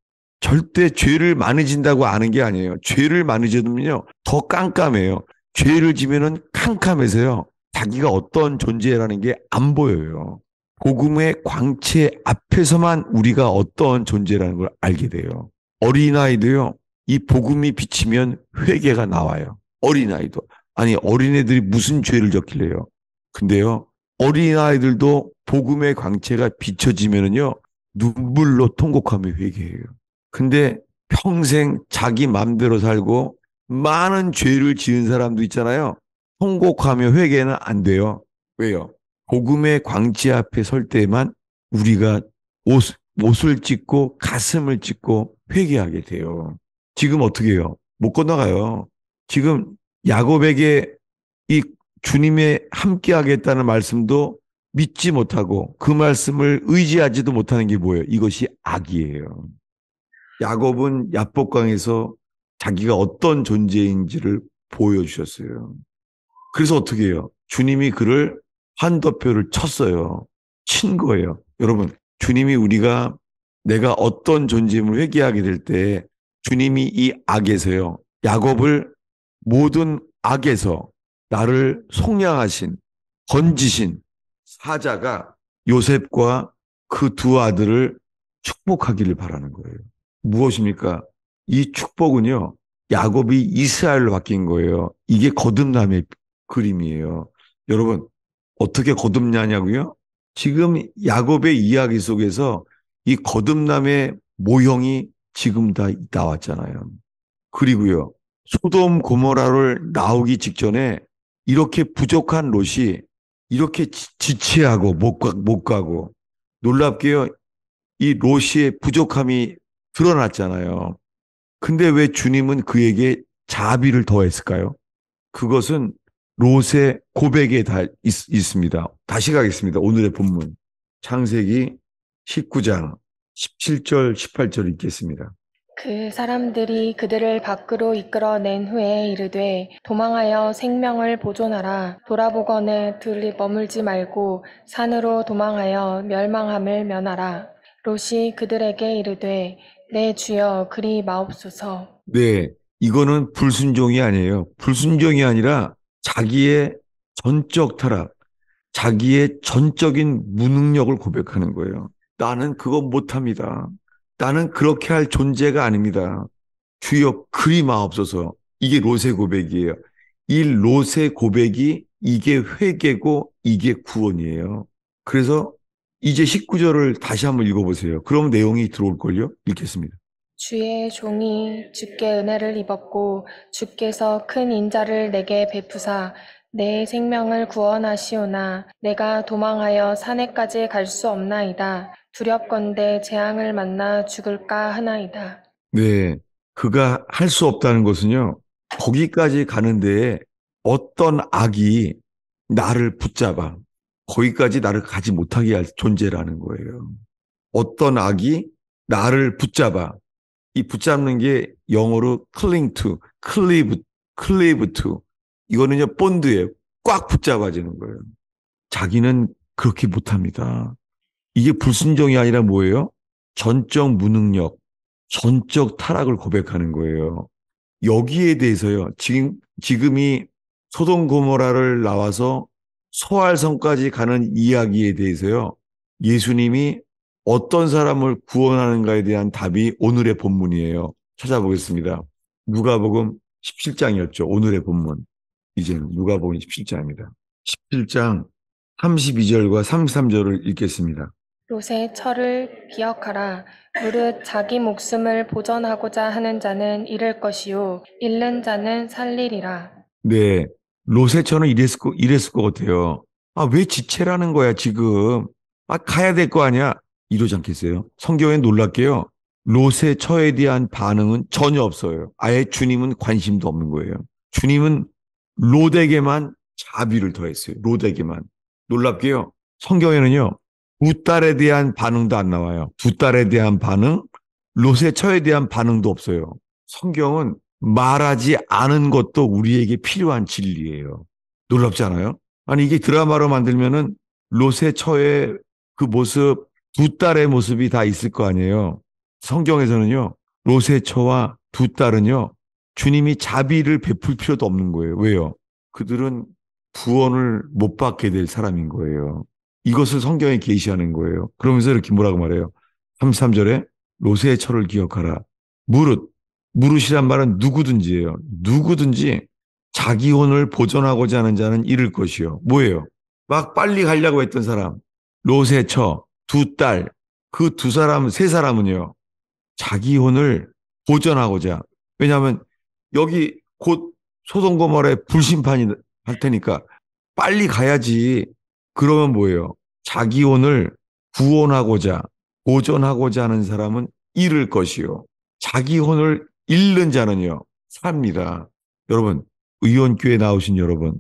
절대 죄를 많이 진다고 아는 게 아니에요. 죄를 많이 지면요. 더 깜깜해요. 죄를 지면은 캄캄해서요. 자기가 어떤 존재라는 게 안 보여요. 복음의 광채 앞에서만 우리가 어떤 존재라는 걸 알게 돼요. 어린아이도요. 이 복음이 비치면 회개가 나와요. 어린아이도. 아니, 어린애들이 무슨 죄를 졌길래요. 근데요. 어린아이들도 복음의 광채가 비춰지면은요. 눈물로 통곡하며 회개해요. 근데 평생 자기 맘대로 살고 많은 죄를 지은 사람도 있잖아요. 통곡하며 회개는 안 돼요. 왜요? 복음의 광채 앞에 설 때만 우리가 옷을 찢고 가슴을 찢고 회개하게 돼요. 지금 어떻게 해요? 못 건너가요. 지금 야곱에게 이 주님의 함께 하겠다는 말씀도 믿지 못하고 그 말씀을 의지하지도 못하는 게 뭐예요? 이것이 악이에요. 야곱은 야복강에서 자기가 어떤 존재인지를 보여주셨어요. 그래서 어떻게 해요? 주님이 그를 한도표를 쳤어요. 친 거예요. 여러분, 주님이 내가 어떤 존재임을 회개하게 될 때 주님이 이 악에서요. 야곱을 모든 악에서 나를 속량하신, 건지신 사자가 요셉과 그 두 아들을 축복하기를 바라는 거예요. 무엇입니까? 이 축복은요. 야곱이 이스라엘로 바뀐 거예요. 이게 거듭남의 그림이에요. 여러분, 어떻게 거듭나냐고요? 지금 야곱의 이야기 속에서 이 거듭남의 모형이 지금 다 나왔잖아요. 그리고요. 소돔 고모라를 나오기 직전에 이렇게 부족한 롯이 이렇게 지체하고 못 가고 놀랍게요. 이 롯의 부족함이 드러났잖아요. 근데 왜 주님은 그에게 자비를 더했을까요? 그것은 롯의 고백에 다 있습니다. 다시 가겠습니다. 오늘의 본문. 창세기 19장 17절, 18절 읽겠습니다. 그 사람들이 그들을 밖으로 이끌어낸 후에 이르되 도망하여 생명을 보존하라. 돌아보거늘 둘이 머물지 말고 산으로 도망하여 멸망함을 면하라. 롯이 그들에게 이르되 내 주여 그리 마옵소서. 네, 이거는 불순종이 아니에요. 불순종이 아니라 자기의 전적 타락, 자기의 전적인 무능력을 고백하는 거예요. 나는 그거 못합니다. 나는 그렇게 할 존재가 아닙니다. 주여 그리 마옵소서. 이게 롯의 고백이에요. 이 롯의 고백이 이게 회개고 이게 구원이에요. 그래서 이제 19절을 다시 한번 읽어보세요. 그럼 내용이 들어올걸요? 읽겠습니다. 주의 종이 주께 은혜를 입었고 주께서 큰 인자를 내게 베푸사 내 생명을 구원하시오나 내가 도망하여 산에까지 갈 수 없나이다. 두렵건대 재앙을 만나 죽을까 하나이다. 네. 그가 할 수 없다는 것은요, 거기까지 가는데 어떤 악이 나를 붙잡아 거기까지 나를 가지 못하게 할 존재라는 거예요. 어떤 악이 나를 붙잡아. 이 붙잡는 게 영어로 cling to, cleave to. 이거는요, 본드예요. 꽉 붙잡아지는 거예요. 자기는 그렇게 못합니다. 이게 불순종이 아니라 뭐예요? 전적 무능력, 전적 타락을 고백하는 거예요. 여기에 대해서요, 지금이 소돔 고모라를 나와서 소알성까지 가는 이야기에 대해서요, 예수님이 어떤 사람을 구원하는가에 대한 답이 오늘의 본문이에요. 찾아보겠습니다. 누가복음 17장이었죠. 오늘의 본문. 이제는 누가복음 17장입니다. 17장 32절과 33절을 읽겠습니다. 롯의 철을 기억하라. 무릇 자기 목숨을 보전하고자 하는 자는 잃을 것이요 잃는 자는 살리리라. 네, 롯의 처는 이랬을 것 같아요. 아, 왜 지체라는 거야, 지금? 아, 가야 될 거 아니야? 이러지 않겠어요? 성경에 놀랍게요. 롯의 처에 대한 반응은 전혀 없어요. 아예 주님은 관심도 없는 거예요. 주님은 롯에게만 자비를 더했어요. 롯에게만. 놀랍게요. 성경에는요. 두 딸에 대한 반응도 안 나와요. 두 딸에 대한 반응, 롯의 처에 대한 반응도 없어요. 성경은 말하지 않은 것도 우리에게 필요한 진리예요. 놀랍지 않아요? 아니 이게 드라마로 만들면은 롯의 처의 그 모습, 두 딸의 모습이 다 있을 거 아니에요. 성경에서는요. 롯의 처와 두 딸은요. 주님이 자비를 베풀 필요도 없는 거예요. 왜요? 그들은 구원을 못 받게 될 사람인 거예요. 이것을 성경에 계시하는 거예요. 그러면서 이렇게 뭐라고 말해요? 33절에 롯의 처를 기억하라. 무릇, 무릇이란 말은 누구든지예요. 누구든지 자기 혼을 보존하고자 하는 자는 잃을 것이요. 뭐예요? 막 빨리 가려고 했던 사람, 롯의 처, 두 딸, 그 두 사람, 세 사람은요. 자기 혼을 보존하고자. 왜냐하면 여기 곧 소돔 고모라의 불심판이 할 테니까 빨리 가야지. 그러면 뭐예요? 자기 혼을 구원하고자, 보존하고자 하는 사람은 잃을 것이요. 자기 혼을 잃는 자는요, 삽니다. 여러분, 의원교회 나오신 여러분,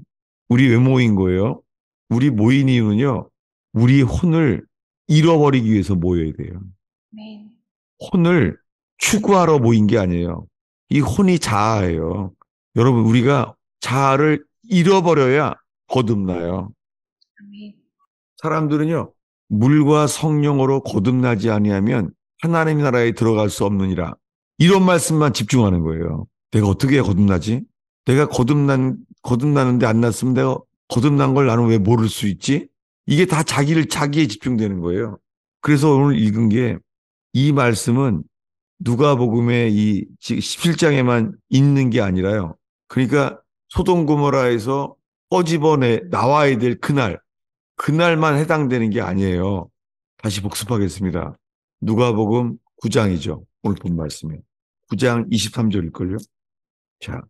우리 왜 모인 거예요? 우리 모인 이유는요, 우리 혼을 잃어버리기 위해서 모여야 돼요. 네. 혼을 추구하러 모인 게 아니에요. 이 혼이 자아예요. 여러분, 우리가 자아를 잃어버려야 거듭나요. 아멘. 사람들은요, 물과 성령으로 거듭나지 아니하면 하나님 나라에 들어갈 수 없느니라. 이런 말씀만 집중하는 거예요. 내가 어떻게 거듭나지? 내가 거듭나는데 안 났으면 내가 거듭난 걸 나는 왜 모를 수 있지? 이게 다 자기에 집중되는 거예요. 그래서 오늘 읽은 게 이 말씀은 누가복음의 이 17장에만 있는 게 아니라요. 그러니까 소돔 고모라에서 꺼집어내 나와야 될 그날만 해당되는 게 아니에요. 다시 복습하겠습니다. 누가복음 9장이죠. 오늘 본 말씀이. 9장 23절일걸요. 자,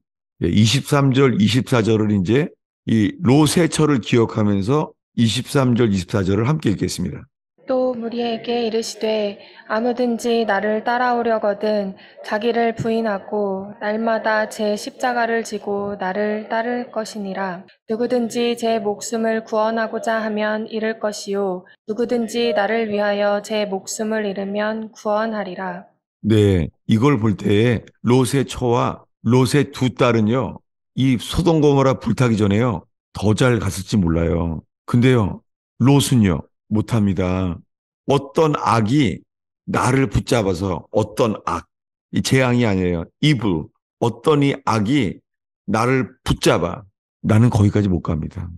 23절, 24절을 이제 이 롯의 처를 기억하면서 23절, 24절을 함께 읽겠습니다. 또 무리에게 이르시되 아무든지 나를 따라오려거든 자기를 부인하고 날마다 제 십자가를 지고 나를 따를 것이니라. 누구든지 제 목숨을 구원하고자 하면 잃을 것이요 누구든지 나를 위하여 제 목숨을 잃으면 구원하리라. 네, 이걸 볼 때에 롯의 처와 롯의 두 딸은요, 이 소돔 고모라 불타기 전에요, 더 잘 갔을지 몰라요. 근데요, 롯은요, 못합니다. 어떤 악이 나를 붙잡아서 어떤 악, 이 재앙이 아니에요. evil. 어떤 이 악이 나를 붙잡아. 나는 거기까지 못 갑니다.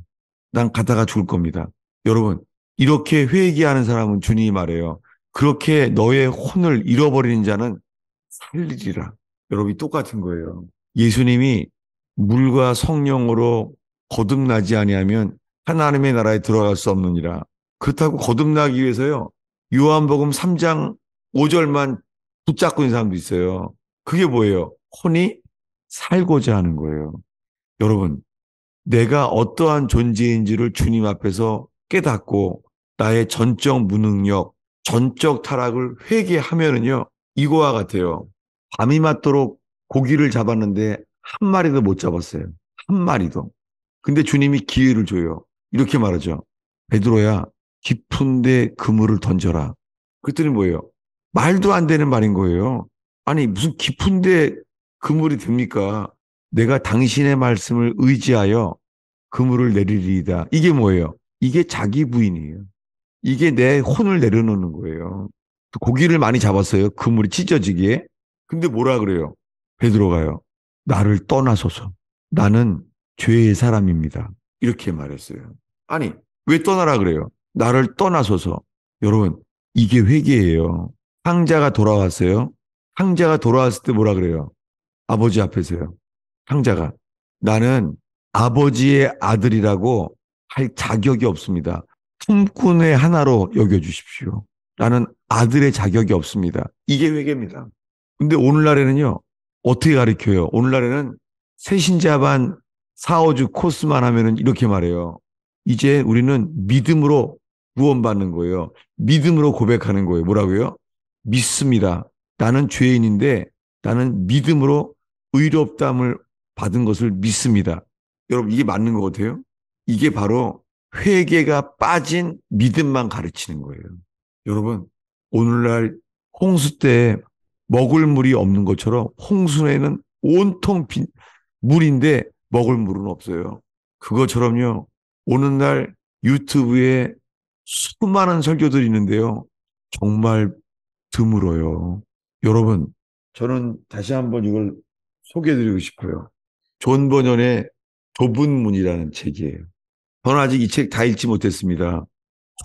난 가다가 죽을 겁니다. 여러분, 이렇게 회개하는 사람은 주님이 말해요. 그렇게 너의 혼을 잃어버리는 자는 살리리라. 여러분이 똑같은 거예요. 예수님이 물과 성령으로 거듭나지 아니하면 하나님의 나라에 들어갈 수 없느니라. 그렇다고 거듭나기 위해서요. 요한복음 3장 5절만 붙잡고 있는 사람도 있어요. 그게 뭐예요? 혼이 살고자 하는 거예요. 여러분, 내가 어떠한 존재인지를 주님 앞에서 깨닫고 나의 전적 무능력, 전적 타락을 회개하면은요, 이거와 같아요. 밤이 맞도록 고기를 잡았는데 한 마리도 못 잡았어요. 한 마리도. 근데 주님이 기회를 줘요. 이렇게 말하죠. 베드로야, 깊은데 그물을 던져라. 그랬더니 뭐예요? 말도 안 되는 말인 거예요. 아니, 무슨 깊은데 그물이 됩니까? 내가 당신의 말씀을 의지하여 그물을 내리리이다. 이게 뭐예요? 이게 자기 부인이에요. 이게 내 혼을 내려놓는 거예요. 고기를 많이 잡았어요. 그물이 찢어지기에. 근데 뭐라 그래요? 베드로가요. 나를 떠나소서. 나는 죄의 사람입니다. 이렇게 말했어요. 아니, 왜 떠나라 그래요? 나를 떠나소서. 여러분, 이게 회개예요. 탕자가 돌아왔어요. 탕자가 돌아왔을 때 뭐라 그래요? 아버지 앞에서요. 탕자가 나는 아버지의 아들이라고 할 자격이 없습니다. 품꾼의 하나로 여겨주십시오. 나는 아들의 자격이 없습니다. 이게 회개입니다. 근데 오늘날에는요, 어떻게 가르쳐요? 오늘날에는 새신자반 4, 5주 코스만 하면은 이렇게 말해요. 이제 우리는 믿음으로 구원받는 거예요. 믿음으로 고백하는 거예요. 뭐라고요? 믿습니다. 나는 죄인인데 나는 믿음으로 의롭다함을 받은 것을 믿습니다. 여러분, 이게 맞는 것 같아요? 이게 바로 회개가 빠진 믿음만 가르치는 거예요. 여러분, 오늘날 홍수 때 먹을 물이 없는 것처럼 홍수에는 온통 물인데 먹을 물은 없어요. 그것처럼요, 오늘날 유튜브에 수많은 설교들이 있는데요. 정말 드물어요. 여러분, 저는 다시 한번 이걸 소개해드리고 싶어요. 존 버년의 좁은 문이라는 책이에요. 저는 아직 이 책 다 읽지 못했습니다.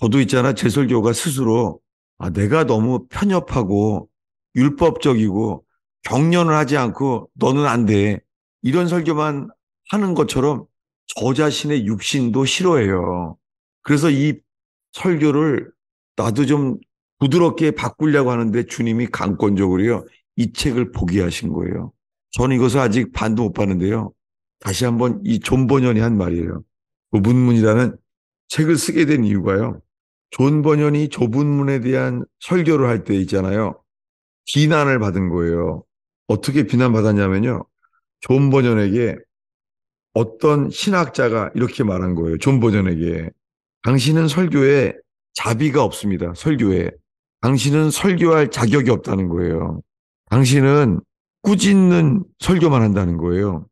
저도 있잖아, 제 설교가 스스로 내가 너무 편협하고 율법적이고 경련을 하지 않고 너는 안 돼. 이런 설교만 하는 것처럼 저 자신의 육신도 싫어해요. 그래서 이 설교를 나도 좀 부드럽게 바꾸려고 하는데 주님이 강권적으로요, 이 책을 포기하신 거예요. 저는 이것을 아직 반도 못 봤는데요. 다시 한번 이 존 버년이 한 말이에요. 좁은 문이라는 책을 쓰게 된 이유가요. 존 버년이 좁은 문에 대한 설교를 할 때 있잖아요. 비난을 받은 거예요. 어떻게 비난받았냐면요. 존 버년에게 어떤 신학자가 이렇게 말한 거예요. 존 버년에게. 당신은 설교에 자비가 없습니다. 설교에. 당신은 설교할 자격이 없다는 거예요. 당신은 꾸짖는 설교만 한다는 거예요.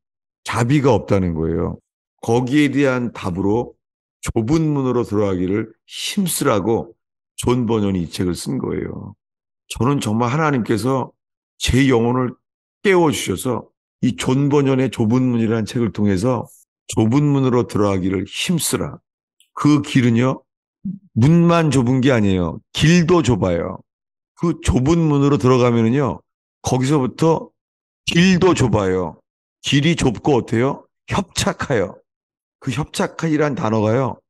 자비가 없다는 거예요. 거기에 대한 답으로 좁은 문으로 들어가기를 힘쓰라고 존 버년이 이 책을 쓴 거예요. 저는 정말 하나님께서 제 영혼을 깨워주셔서 이 존 버년의 좁은 문이라는 책을 통해서 좁은 문으로 들어가기를 힘쓰라. 그 길은요, 문만 좁은 게 아니에요. 길도 좁아요. 그 좁은 문으로 들어가면은요, 거기서부터 길도 좁아요. 길이 좁고 어때요? 협착해요. 그 협착이란 단어가요,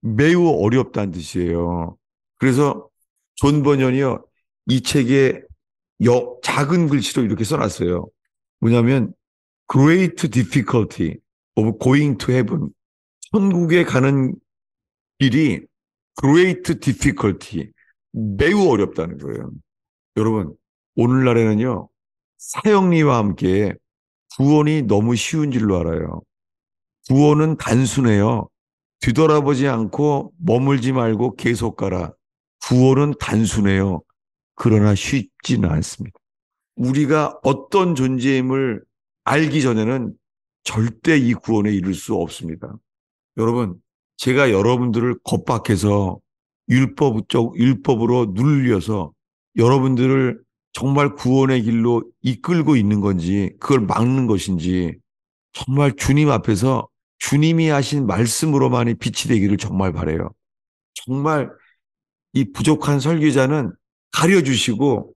매우 어렵다는 뜻이에요. 그래서 존 버년이요, 이 책에 작은 글씨로 이렇게 써놨어요. 뭐냐면 Great difficulty of going to heaven. 천국에 가는 길이 Great difficulty, 매우 어렵다는 거예요. 여러분, 오늘날에는요, 사형리와 함께 구원이 너무 쉬운 줄로 알아요. 구원은 단순해요. 뒤돌아보지 않고 머물지 말고 계속 가라. 구원은 단순해요. 그러나 쉽지는 않습니다. 우리가 어떤 존재임을 알기 전에는 절대 이 구원에 이를 수 없습니다. 여러분, 제가 여러분들을 겁박해서 율법으로 눌려서 여러분들을 정말 구원의 길로 이끌고 있는 건지, 그걸 막는 것인지, 정말 주님 앞에서 주님이 하신 말씀으로만이 빛이 되기를 정말 바라요. 정말 이 부족한 설교자는 가려주시고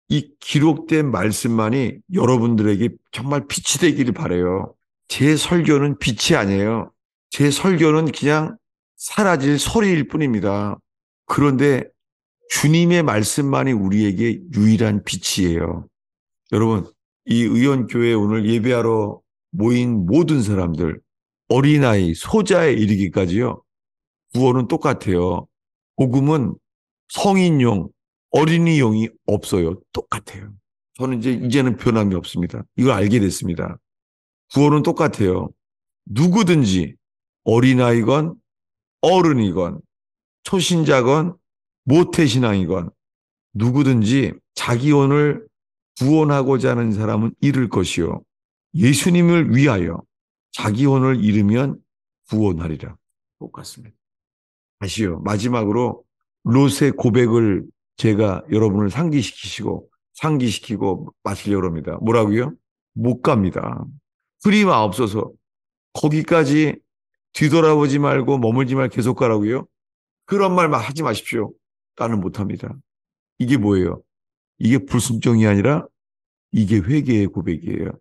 이 기록된 말씀만이 여러분들에게 정말 빛이 되기를 바라요. 제 설교는 빛이 아니에요. 제 설교는 그냥 사라질 소리일 뿐입니다. 그런데 주님의 말씀만이 우리에게 유일한 빛이에요. 여러분, 이 의원교회 오늘 예배하러 모인 모든 사람들, 어린아이, 소자에 이르기까지요. 구원은 똑같아요. 복음은 성인용, 어린이용이 없어요. 똑같아요. 저는 이제는 변함이 없습니다. 이걸 알게 됐습니다. 구원은 똑같아요. 누구든지 어린아이건 어른이건 초신자건 모태신앙이건 누구든지 자기 혼을 구원하고자 하는 사람은 잃을 것이요. 예수님을 위하여 자기 혼을 잃으면 구원하리라. 똑같습니다. 다시요. 마지막으로 롯의 고백을 제가 여러분을 상기시키고 마치려고 합니다. 뭐라고요? 못 갑니다. 풀이 없어서 거기까지 뒤돌아보지 말고 머물지 말고 계속 가라고요? 그런 말만 하지 마십시오. 나는 못합니다. 이게 뭐예요? 이게 불순종이 아니라 이게 회개의 고백이에요.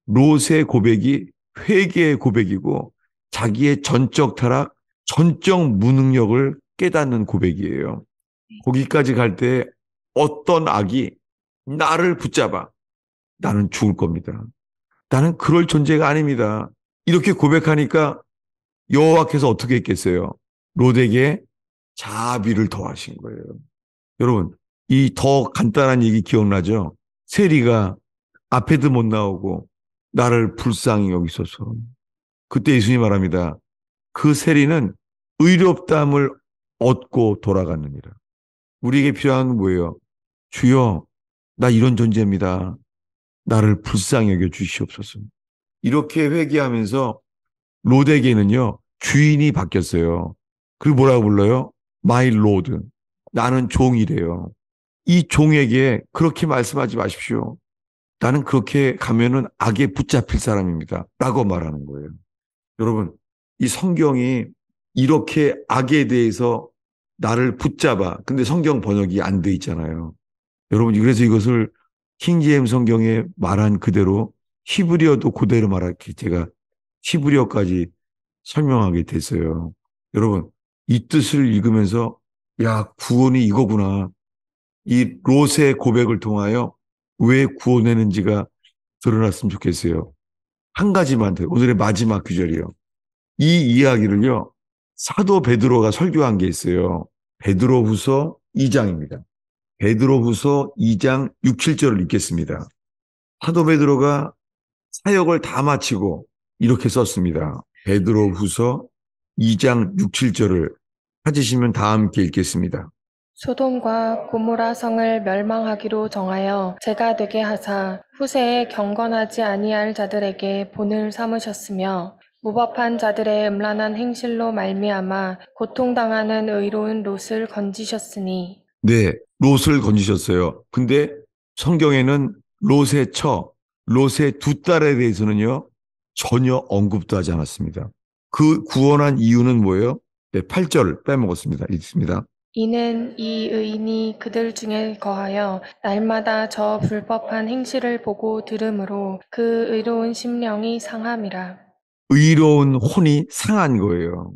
롯의 고백이 회개의 고백이고 자기의 전적 타락, 전적 무능력을 깨닫는 고백이에요. 거기까지 갈 때 어떤 악이 나를 붙잡아 나는 죽을 겁니다. 나는 그럴 존재가 아닙니다. 이렇게 고백하니까 여호와께서 어떻게 했겠어요? 롯에게 자비를 더하신 거예요. 여러분, 이 더 간단한 얘기 기억나죠? 세리가 앞에도 못 나오고 나를 불쌍히 여기소서. 그때 예수님이 말합니다. 그 세리는 의롭다함을 얻고 돌아갔느니라. 우리에게 필요한 건 뭐예요? 주여, 나 이런 존재입니다. 나를 불쌍히 여겨 주시옵소서. 이렇게 회개하면서 롯에게는요, 주인이 바뀌었어요. 그리고 뭐라고 불러요? My Lord. 나는 종이래요. 이 종에게 그렇게 말씀하지 마십시오. 나는 그렇게 가면은 악에 붙잡힐 사람입니다. 라고 말하는 거예요. 여러분, 이 성경이 이렇게 악에 대해서 나를 붙잡아. 근데 성경 번역이 안 돼 있잖아요. 여러분, 그래서 이것을 킹제임스 성경에 말한 그대로 히브리어도 그대로 말할게 제가 히브리어까지 설명하게 됐어요. 여러분, 이 뜻을 읽으면서 야, 구원이 이거구나. 이 롯의 고백을 통하여 왜 구원했는지가 드러났으면 좋겠어요. 한 가지만 더. 오늘의 마지막 구절이요. 이 이야기를요. 사도 베드로가 설교한 게 있어요. 베드로후서 2장입니다. 베드로후서 2장 6, 7절을 읽겠습니다. 사도 베드로가 사역을 다 마치고 이렇게 썼습니다. 베드로후서 2장 6, 7절을 찾으시면 다 함께 읽겠습니다. 소돔과 고모라 성을 멸망하기로 정하여 제가 되게 하사 후세에 경건하지 아니할 자들에게 본을 삼으셨으며 무법한 자들의 음란한 행실로 말미암아 고통당하는 의로운 롯을 건지셨으니. 네, 롯을 건지셨어요. 근데 성경에는 롯의 두 딸에 대해서는요, 전혀 언급도 하지 않았습니다. 그 구원한 이유는 뭐예요? 네, 8절 빼먹었습니다. 읽습니다. 이는 이 의인이 그들 중에 거하여 날마다 저 불법한 행실을 보고 들으므로 그 의로운 심령이 상함이라. 의로운 혼이 상한 거예요.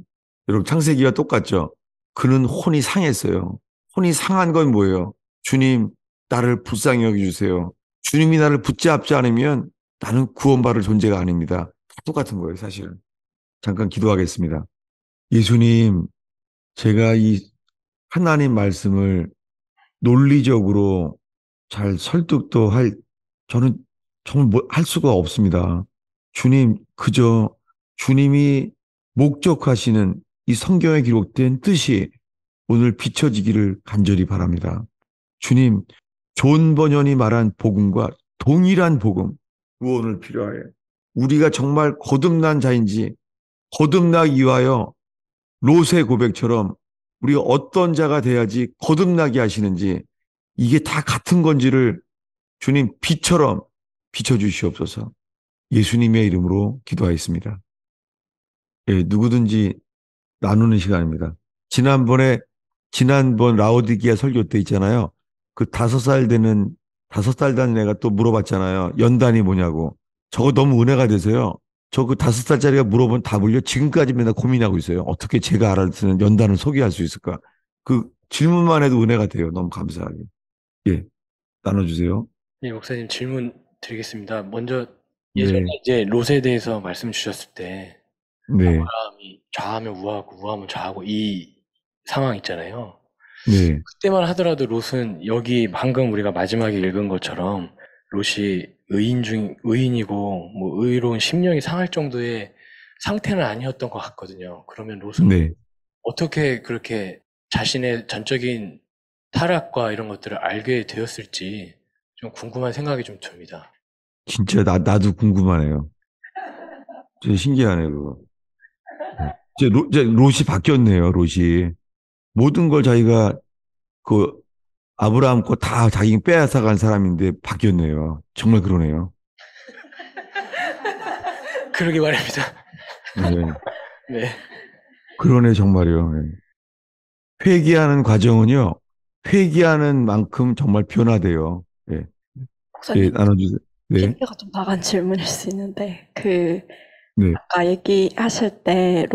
여러분, 창세기와 똑같죠? 그는 혼이 상했어요. 혼이 상한 건 뭐예요? 주님, 나를 불쌍히 여겨주세요. 주님이 나를 붙잡지 않으면 나는 구원받을 존재가 아닙니다. 똑같은 거예요, 사실은. 잠깐 기도하겠습니다. 예수님, 제가 이 하나님 말씀을 논리적으로 잘 설득도 저는 정말 할 수가 없습니다. 주님, 그저 주님이 목적하시는 이 성경에 기록된 뜻이 오늘 비춰지기를 간절히 바랍니다. 주님, 존 버년이 말한 복음과 동일한 복음, 구원을 필요하여 우리가 정말 거듭난 자인지 거듭나기 위하여 롯의 고백처럼 우리가 어떤 자가 돼야지 거듭나게 하시는지 이게 다 같은 건지를 주님 빛처럼 비춰주시옵소서. 예수님의 이름으로 기도하였습니다. 예, 누구든지 나누는 시간입니다. 지난번 라오디기아 설교 때 있잖아요. 그 5살 되는, 5살 된 애가 또 물어봤잖아요. 연단이 뭐냐고. 저거 너무 은혜가 돼서요. 저 그 5살짜리가 물어본 답을요. 지금까지 맨날 고민하고 있어요. 어떻게 제가 알아듣는 연단을 소개할 수 있을까? 그 질문만 해도 은혜가 돼요. 너무 감사하게. 예, 나눠주세요. 네, 목사님 질문 드리겠습니다. 먼저 예전에 네, 이제 롯에 대해서 말씀 주셨을 때 네, 아브라함이 좌하면 우하고 우하면 좌하고 이 상황 있잖아요. 네, 그때만 하더라도 롯은 여기 방금 우리가 마지막에 읽은 것처럼 롯이 의인이고 뭐 의로운 심령이 상할 정도의 상태는 아니었던 것 같거든요. 그러면 롯은 네. 어떻게 그렇게 자신의 전적인 타락과 이런 것들을 알게 되었을지 좀 궁금한 생각이 좀 듭니다. 진짜 나도 궁금하네요. 진짜 신기하네요, 그거. 네. 이제 롯이 바뀌었네요, 롯이. 모든 걸 자기가 그 아브라함 거 다 자기 빼앗아간 사람인데 바뀌었네요. 정말 그러네요. 그러게 말입니다. 네. 네. 그러네, 정말요. 네. 회개하는 과정은요, 회개하는 만큼 정말 변화돼요. 예, 예, 목사님, 나눠주세요. 네, 깊이가 좀 나간 질문일 수 있는데, 네, 아까 얘기하실 때,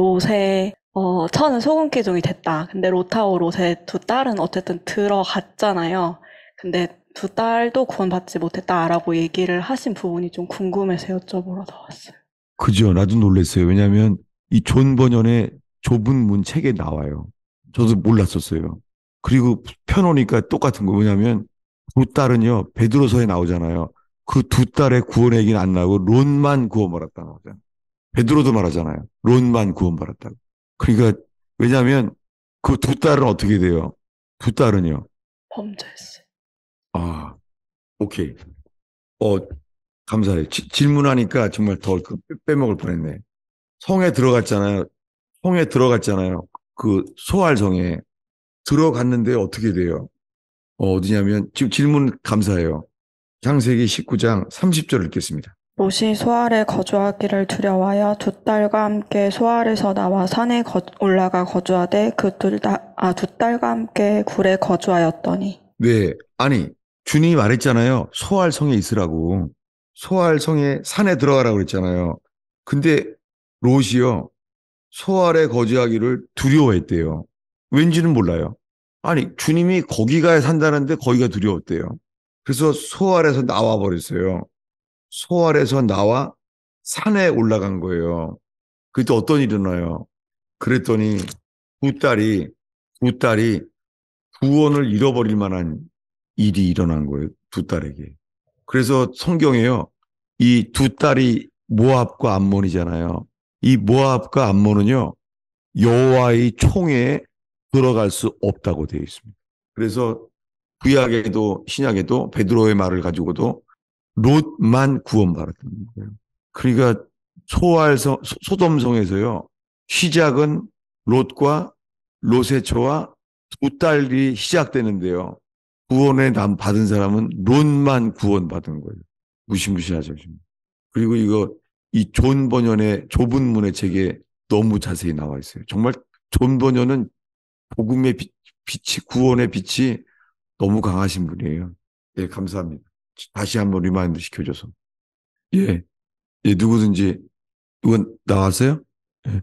처는 소금 끼종이 됐다. 근데 롯하고 롯의 두 딸은 어쨌든 들어갔잖아요. 근데 두 딸도 구원받지 못했다라고 얘기를 하신 부분이 좀 궁금해서 여쭤보러 나왔어요. 그죠. 나도 놀랐어요. 왜냐하면 이 존 버년의 좁은 문 책에 나와요. 저도 몰랐었어요. 그리고 펴놓으니까 똑같은 거. 왜냐하면 두 딸은요, 베드로서에 나오잖아요. 그 두 딸의 구원 얘기는 안 나오고 롯만 구원받았다 나오잖아요. 베드로도 말하잖아요. 롯만 구원받았다고. 그러니까 왜냐하면 그 두 딸은 어떻게 돼요? 두 딸은요. 범죄했어요. 아, 오케이. 어, 감사해요. 질문하니까 정말 더 빼먹을 뻔했네. 성에 들어갔잖아요. 성에 들어갔잖아요. 그 소알성에 들어갔는데 어떻게 돼요? 어디냐면 지금 질문 감사해요. 창세기 19장 30절 읽겠습니다. 롯이 소알에 거주하기를 두려워하여 두 딸과 함께 소알에서 나와 산에 올라가 거주하되 두 딸과 함께 굴에 거주하였더니. 네, 아니 주님이 말했잖아요. 소알성에 있으라고. 소알성에 산에 들어가라고 그랬잖아요. 근데 롯이요. 소알에 거주하기를 두려워했대요. 왠지는 몰라요. 아니, 주님이 거기가 산다는데 거기가 두려웠대요. 그래서 소알에서 나와 버렸어요. 소알에서 나와 산에 올라간 거예요. 그때 어떤 일이 일어나요? 그랬더니 두 딸이, 두 딸이 구원을 잃어버릴 만한 일이 일어난 거예요. 두 딸에게. 그래서 성경에요. 이 두 딸이 모압과 암몬이잖아요. 이 모압과 암몬은요. 여호와의 총회에 들어갈 수 없다고 되어 있습니다. 그래서 구약에도 신약에도 베드로의 말을 가지고도 롯만 구원받았던 거예요. 그러니까 소돔성에서요. 시작은 롯과 롯의 처와 두 딸이 시작되는데요. 구원에 받은 사람은 롯만 구원받은 거예요. 무시무시하죠. 지금. 그리고 이 존 버년의 좁은 문의 책에 너무 자세히 나와 있어요. 정말 존 버년은 복음의 빛이, 구원의 빛이 너무 강하신 분이에요. 예, 감사합니다. 다시 한번 리마인드 시켜줘서. 예, 예, 누군 나왔어요? 예.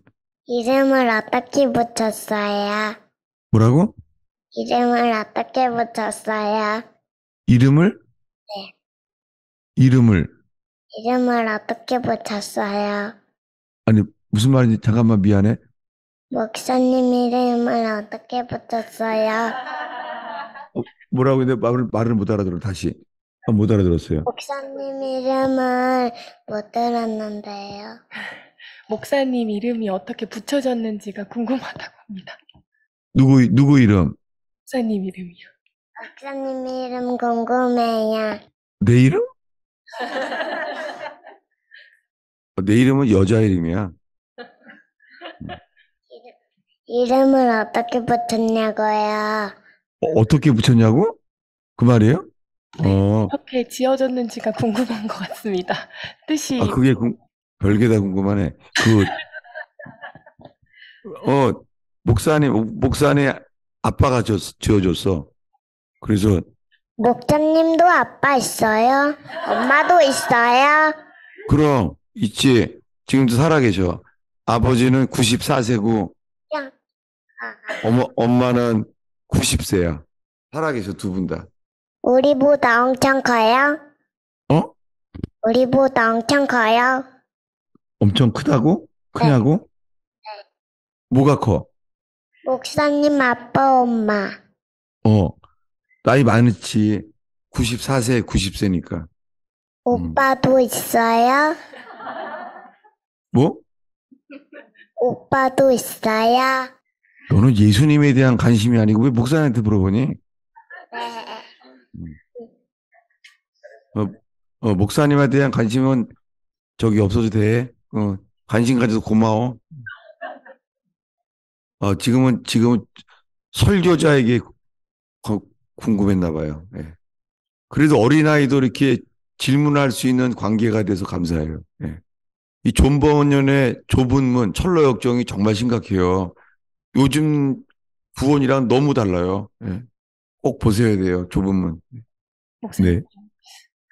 이름을 어떻게 붙였어요? 뭐라고? 이름을 어떻게 붙였어요? 이름을? 네. 이름을. 이름을 어떻게 붙였어요? 아니, 무슨 말인지 잠깐만 미안해. 목사님 이름을 어떻게 붙였어요? 뭐라고 했는데 말을 못 알아들어. 다시. 못 알아들었어요. 목사님 이름을 못 들었는데요. 목사님 이름이 어떻게 붙여졌는지가 궁금하다고 합니다. 누구 이름? 목사님 이름이요. 목사님 이름 궁금해요. 내 이름? 내 이름은 여자 이름이야. 이름을 어떻게 붙였냐고요? 어떻게 붙였냐고? 그 말이에요? 네, 어떻게 지어졌는지가 궁금한 것 같습니다. 뜻이 그게 별게 다 궁금하네. 목사님 아빠가 지어줬어. 그래서 목사님도 아빠 있어요? 엄마도 있어요? 그럼, 있지. 지금도 살아계셔. 아버지는 94세고, 야, 엄마는 90세야. 살아계셔, 두 분 다. 우리보다 엄청 커요? 어? 우리보다 엄청 커요? 엄청 크다고? 네. 크냐고? 뭐가 커? 목사님 아빠 엄마. 어, 나이 많지. 94세, 90세니까. 오빠도 있어요? 뭐? 오빠도 있어요? 너는 예수님에 대한 관심이 아니고 왜 목사님한테 물어보니? 목사님에 대한 관심은 저기 없어도 돼. 관심 가져서 고마워. 지금은 설교자에게 궁금했나 봐요. 예. 그래도 어린아이도 이렇게 질문할 수 있는 관계가 돼서 감사해요. 예. 이 존버원년의 좁은 문, 철로역정이 정말 심각해요. 요즘 구원이랑 너무 달라요. 예. 꼭 보셔야 돼요. 좁은 문. 목사님,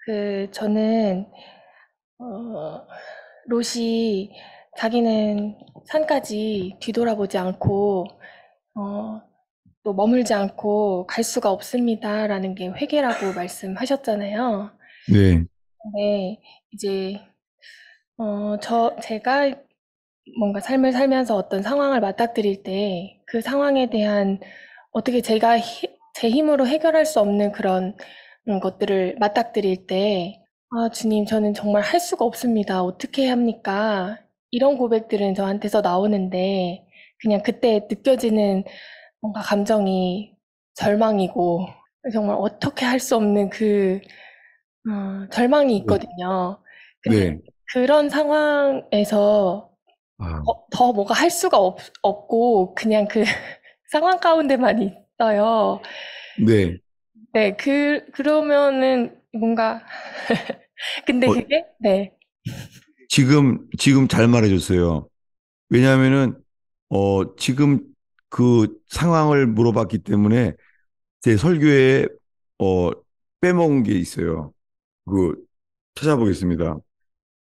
네. 저는, 롯이 자기는 산까지 뒤돌아보지 않고, 또 머물지 않고 갈 수가 없습니다라는 게 회개라고 말씀하셨잖아요. 네. 근데 이제, 제가 뭔가 삶을 살면서 어떤 상황을 맞닥뜨릴 때 그 상황에 대한 어떻게 제가 제 힘으로 해결할 수 없는 그런 것들을 맞닥뜨릴 때, 아, 주님, 저는 정말 할 수가 없습니다. 어떻게 합니까? 이런 고백들은 저한테서 나오는데, 그냥 그때 느껴지는 뭔가 감정이 절망이고, 정말 어떻게 할 수 없는 절망이 있거든요. 근데 네. 그런 상황에서 아, 더 뭐가 할 수가 없고, 그냥 그 상황 가운데만 있어요. 네. 네, 그러면은 뭔가, 근데 어, 그게, 네, 지금 잘 말해줬어요. 왜냐하면은, 지금 그 상황을 물어봤기 때문에 제 설교에, 어, 빼먹은 게 있어요. 그, 찾아보겠습니다.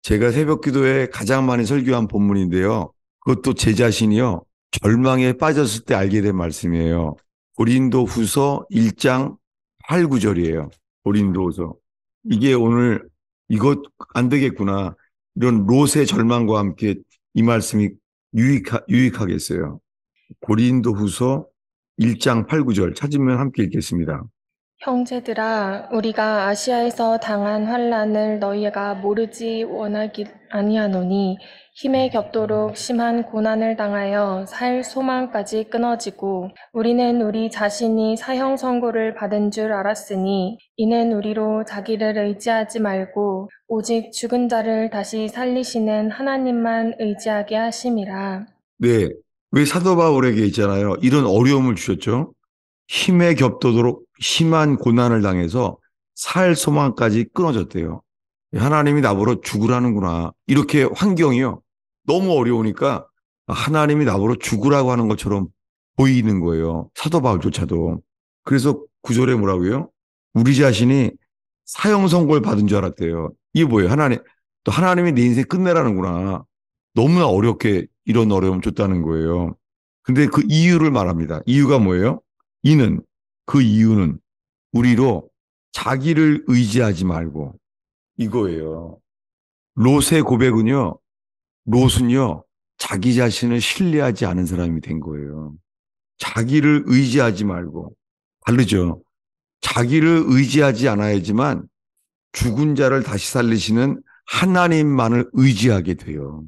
제가 새벽 기도에 가장 많이 설교한 본문인데요. 그것도 제 자신이요. 절망에 빠졌을 때 알게 된 말씀이에요. 고린도 후서 1장 8, 9절이에요. 고린도 후서. 이게 오늘 이것 안 되겠구나. 이런 롯의 절망과 함께 이 말씀이 유익하겠어요. 고린도 후서 1장 8, 9절 찾으면 함께 읽겠습니다. 형제들아, 우리가 아시아에서 당한 환난을 너희가 모르지 원하기 아니하노니 힘에 겹도록 심한 고난을 당하여 살 소망까지 끊어지고 우리는 우리 자신이 사형 선고를 받은 줄 알았으니 이는 우리로 자기를 의지하지 말고 오직 죽은 자를 다시 살리시는 하나님만 의지하게 하심이라. 네. 왜 사도 바울에게 있잖아요. 이런 어려움을 주셨죠. 힘에 겹도록 심한 고난을 당해서 살 소망까지 끊어졌대요. 하나님이 나보러 죽으라는구나. 이렇게 환경이요. 너무 어려우니까 하나님이 나보러 죽으라고 하는 것처럼 보이는 거예요. 사도 바울조차도. 그래서 구절에 뭐라고요? 우리 자신이 사형 선고를 받은 줄 알았대요. 이게 뭐예요? 또 하나님이 내 인생 끝내라는구나. 너무나 어렵게 이런 어려움 줬다는 거예요. 근데 그 이유를 말합니다. 이유가 뭐예요? 그 이유는 우리로 자기를 의지하지 말고 이거예요. 롯의 고백은요, 롯은요, 자기 자신을 신뢰하지 않은 사람이 된 거예요. 자기를 의지하지 말고, 다르죠. 자기를 의지하지 않아야지만 죽은 자를 다시 살리시는 하나님만을 의지하게 돼요.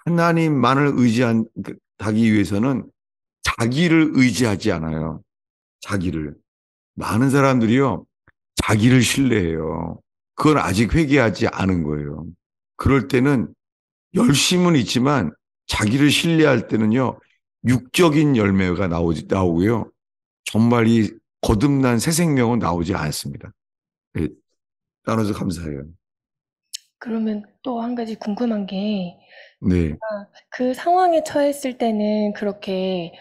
하나님만을 의지하기 위해서는 자기를 의지하지 않아요. 자기를. 많은 사람들이요, 자기를 신뢰해요. 그건 아직 회개하지 않은 거예요. 그럴 때는 열심은 있지만 자기를 신뢰할 때는요, 육적인 열매가 나오고요. 정말 이 거듭난 새 생명은 나오지 않습니다. 네, 나눠서 감사해요. 그러면 또 한 가지 궁금한 게, 네, 그 상황에 처했을 때는 그렇게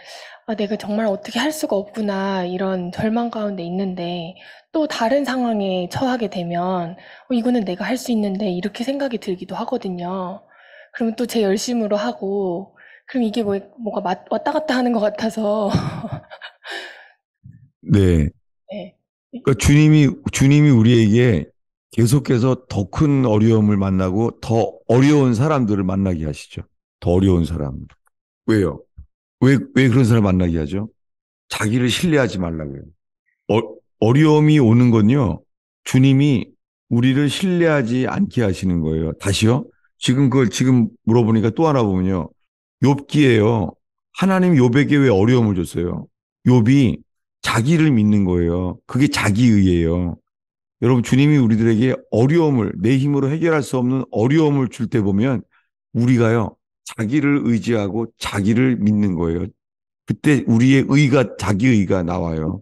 아, 내가 정말 어떻게 할 수가 없구나, 이런 절망 가운데 있는데, 또 다른 상황에 처하게 되면, 이거는 내가 할 수 있는데, 이렇게 생각이 들기도 하거든요. 그러면 또 제 열심으로 하고, 그럼 이게 뭐가 왔다 갔다 하는 것 같아서, 네. 네. 그러니까 주님이 우리에게 계속해서 더 큰 어려움을 만나고 더 어려운 사람들을 만나게 하시죠. 더 어려운 사람. 왜요? 왜 그런 사람 만나게 하죠? 자기를 신뢰하지 말라고요. 어려움이 오는 건요, 주님이 우리를 신뢰하지 않게 하시는 거예요. 다시요? 지금 물어보니까 또 하나 보면요. 욥기에요. 하나님 욥에게 왜 어려움을 줬어요? 욥이 자기를 믿는 거예요. 그게 자기의예요. 여러분, 주님이 우리들에게 어려움을, 내 힘으로 해결할 수 없는 어려움을 줄 때 보면 우리가요, 자기를 의지하고 자기를 믿는 거예요. 그때 우리의 자기의가 나와요.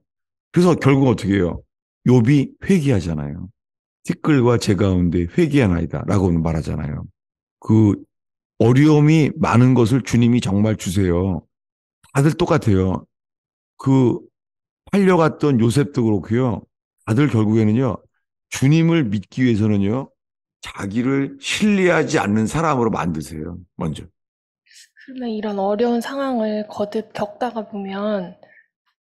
그래서 결국 어떻게 해요? 욥이 회개하잖아요. 티끌과 재 가운데 회개하나이다 라고 말하잖아요. 그 어려움이 많은 것을 주님이 정말 주세요. 다들 똑같아요. 그 팔려갔던 요셉도 그렇고요. 다들 결국에는요. 주님을 믿기 위해서는요. 자기를 신뢰하지 않는 사람으로 만드세요. 먼저. 그러면 이런 어려운 상황을 거듭 겪다가 보면,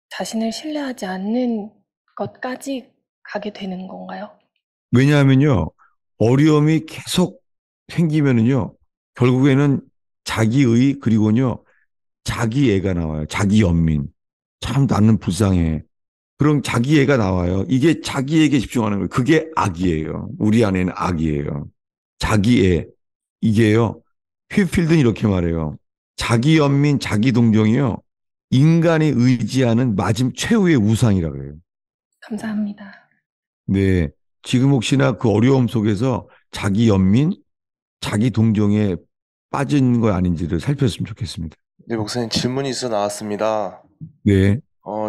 자신을 신뢰하지 않는 것까지 가게 되는 건가요? 왜냐하면요. 어려움이 계속 생기면은요. 결국에는 자기의 그리고요. 자기애가 나와요. 자기 연민. 참 나는 불쌍해. 그런 자기애가 나와요. 이게 자기에게 집중하는 거예요. 그게 악이에요. 우리 안에는 악이에요. 자기애. 이게요. 휘필드는 이렇게 말해요. 자기 연민, 자기 동정이요. 인간이 의지하는 마침 최후의 우상이라고 해요. 감사합니다. 네. 지금 혹시나 그 어려움 속에서 자기 연민, 자기 동정에 빠진 거 아닌지를 살폈으면 좋겠습니다. 네, 목사님 질문이 있어 나왔습니다. 네.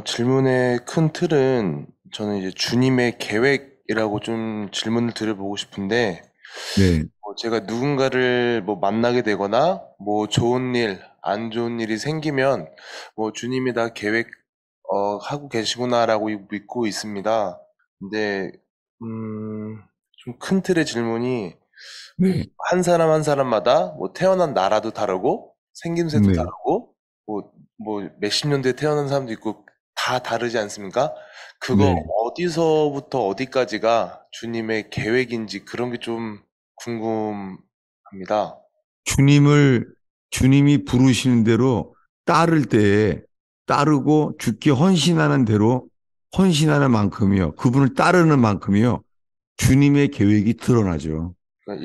질문의 큰 틀은 저는 이제 주님의 계획이라고 좀 질문을 드려보고 싶은데, 네. 제가 누군가를 만나게 되거나, 좋은 일, 안 좋은 일이 생기면, 주님이 다 하고 계시구나라고 믿고 있습니다. 근데, 좀 큰 틀의 질문이, 네. 한 사람 한 사람마다 태어난 나라도 다르고, 생김새도 네. 다르고, 몇십 년대에 태어난 사람도 있고, 다 다르지 않습니까? 그거 네. 어디서부터 어디까지가 주님의 계획인지 그런 게 좀 궁금합니다. 주님이 부르시는 대로 따를 때에 따르고 죽게 헌신하는 대로 헌신하는 만큼이요. 그분을 따르는 만큼이요. 주님의 계획이 드러나죠. 그러니까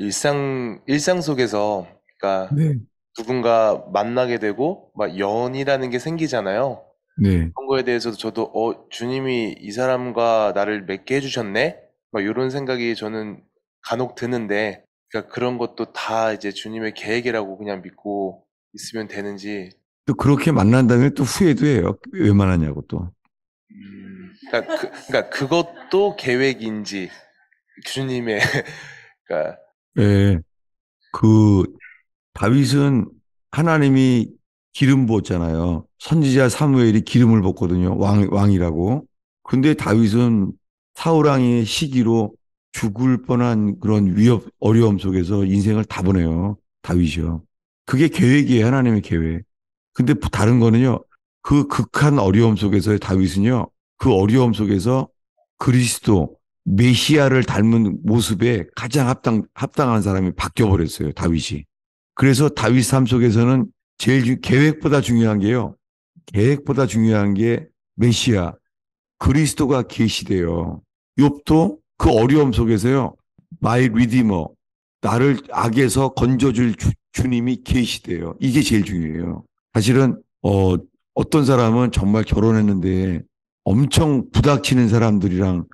일상 속에서, 그러니까 네. 누군가 만나게 되고, 연이라는 게 생기잖아요. 네. 그런 거에 대해서도 저도, 주님이 이 사람과 나를 맺게 해주셨네? 이런 생각이 저는 간혹 드는데, 그러니까 그런 것도 다 이제 주님의 계획이라고 그냥 믿고 있으면 되는지. 또 그렇게 만난 다음에 또 후회도 해요. 왜 만났냐고 또. 그러니까 그것도 계획인지, 주님의, 그러니까, 예. 그 다윗은 하나님이 기름 부었잖아요. 선지자 사무엘이 기름을 붓거든요. 왕이라고. 근데 다윗은 사울 왕의 시기로 죽을 뻔한 그런 어려움 속에서 인생을 다 보내요. 다윗이요. 그게 계획이에요. 하나님의 계획. 근데 다른 거는요. 그 극한 어려움 속에서의 다윗은요. 그 어려움 속에서 그리스도, 메시아를 닮은 모습에 가장 합당한 사람이 바뀌어버렸어요. 다윗이. 그래서 다윗 삶 속에서는 계획보다 중요한 게요. 계획보다 중요한 게 메시아, 그리스도가 계시돼요. 욥도 그 어려움 속에서요. 마이 리디머, 나를 악에서 건져줄 주님이 계시돼요. 이게 제일 중요해요. 사실은 어떤 사람은 정말 결혼했는데 엄청 부닥치는 사람들이랑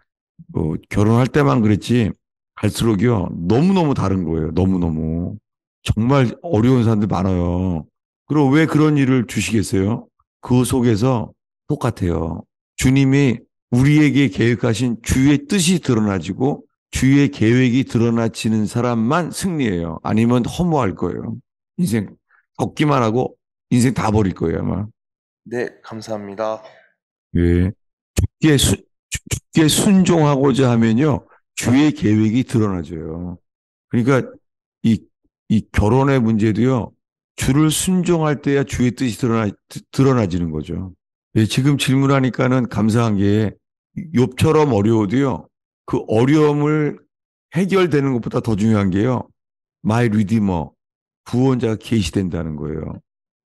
결혼할 때만 그랬지 갈수록요. 너무너무 다른 거예요. 너무너무. 정말 어려운 사람들 많아요. 그리고 왜 그런 일을 주시겠어요? 그 속에서 똑같아요. 주님이 우리에게 계획하신 주의 뜻이 드러나지고 주의 계획이 드러나지는 사람만 승리해요. 아니면 허무할 거예요. 인생 걷기만 하고 인생 다 버릴 거예요, 아마. 네, 감사합니다. 예. 주께, 주께 순종하고자 하면요, 주의 계획이 드러나져요. 그러니까 이 결혼의 문제도요, 주를 순종할 때야 주의 뜻이 드러나지는 거죠. 예, 지금 질문하니까는 감사한 게 욥처럼 어려워도요, 그 어려움을 해결되는 것보다 더 중요한 게요, 마이 리디머, 구원자가 계시된다는 거예요.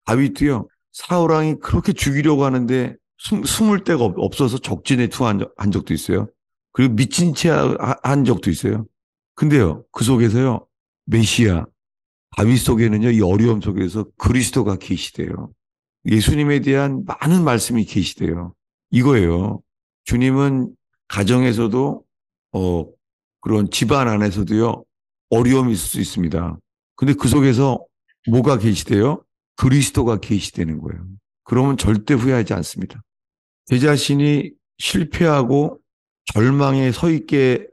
다윗도요, 사울왕이 그렇게 죽이려고 하는데 숨을 데가 없어서 적진에 투한 한 적도 있어요. 그리고 미친 채 한 적도 있어요. 근데요, 그 속에서요, 메시아, 다윗 속에는요, 이 어려움 속에서 그리스도가 계시대요. 예수님에 대한 많은 말씀이 계시대요. 이거예요. 주님은 가정에서도, 그런 집안 안에서도요, 어려움이 있을 수 있습니다. 근데 그 속에서 뭐가 계시대요? 그리스도가 계시되는 거예요. 그러면 절대 후회하지 않습니다. 제 자신이 실패하고 절망에 서 있게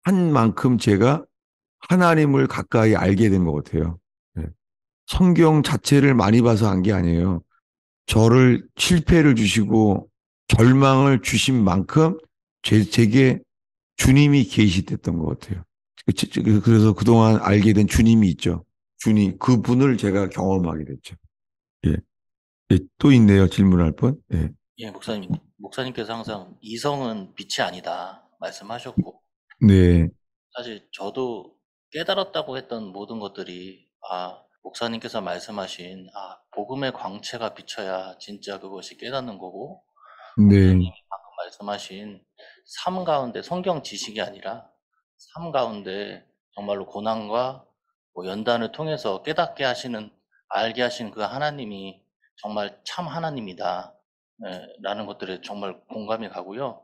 한 만큼 제가 하나님을 가까이 알게 된 것 같아요. 네. 성경 자체를 많이 봐서 한 게 아니에요. 저를 실패를 주시고 절망을 주신 만큼 제게 주님이 계시됐던 것 같아요. 그래서 그동안 알게 된 주님이 있죠. 주님, 그분을 제가 경험하게 됐죠. 예. 예, 또 있네요. 질문할 분. 예. 예, 목사님께서 항상 이성은 빛이 아니다 말씀하셨고, 네. 사실 저도 깨달았다고 했던 모든 것들이, 목사님께서 말씀하신, 복음의 광채가 비쳐야 진짜 그것이 깨닫는 거고, 네. 방금 말씀하신 삶 가운데 성경 지식이 아니라 삶 가운데 정말로 고난과 연단을 통해서 깨닫게 하시는, 알게 하시는 그 하나님이 정말 참 하나님이다. 라는 것들에 정말 공감이 가고요.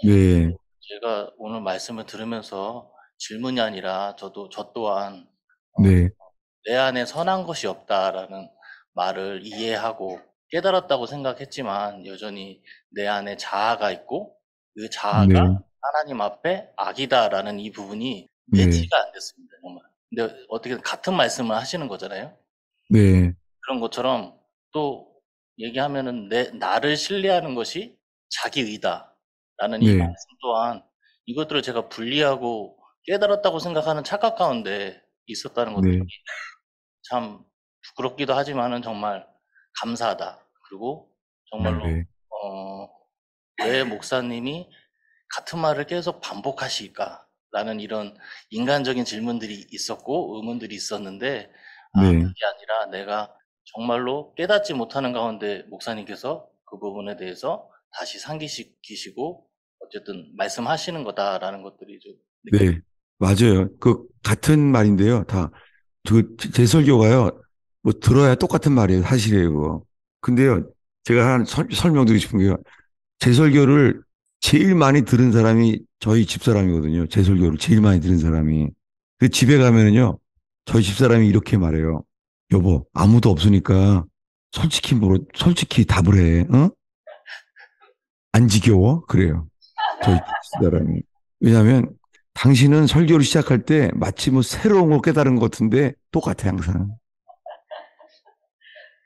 네. 제가 오늘 말씀을 들으면서 질문이 아니라 저 또한 네. 내 안에 선한 것이 없다라는 말을 이해하고 깨달았다고 생각했지만 여전히 내 안에 자아가 있고 그 자아가 네. 하나님 앞에 악이다라는 이 부분이 네. 매치가 안 됐습니다, 정말. 근데 어떻게든 같은 말씀을 하시는 거잖아요. 네. 그런 것처럼 또 얘기하면은 나를 신뢰하는 것이 자기의다라는 이 네. 말씀 또한 이것들을 제가 분리하고 깨달았다고 생각하는 착각 가운데 있었다는 것들이 네. 참 부끄럽기도 하지만은 정말 감사하다. 그리고 정말로 네. 왜 목사님이 같은 말을 계속 반복하실까라는 이런 인간적인 질문들이 있었고 의문들이 있었는데 네. 그게 아니라 내가 정말로 깨닫지 못하는 가운데 목사님께서 그 부분에 대해서 다시 상기시키시고 어쨌든 말씀하시는 거다라는 것들이 좀 네. 맞아요. 그 같은 말인데요. 제 설교가요. 뭐 들어야 똑같은 말이에요. 사실이에요, 그거. 근데요. 제가 설명드리고 싶은 게요. 제 설교를 제일 많이 들은 사람이 저희 집사람이거든요. 제 설교를 제일 많이 들은 사람이. 그 집에 가면은요. 저희 집사람이 이렇게 말해요. 여보, 아무도 없으니까 솔직히 답을 해. 어? 안 지겨워? 그래요. 저희 집사람이. 왜냐하면 당신은 설교를 시작할 때 마치 뭐 새로운 걸 깨달은 것 같은데 똑같아 항상.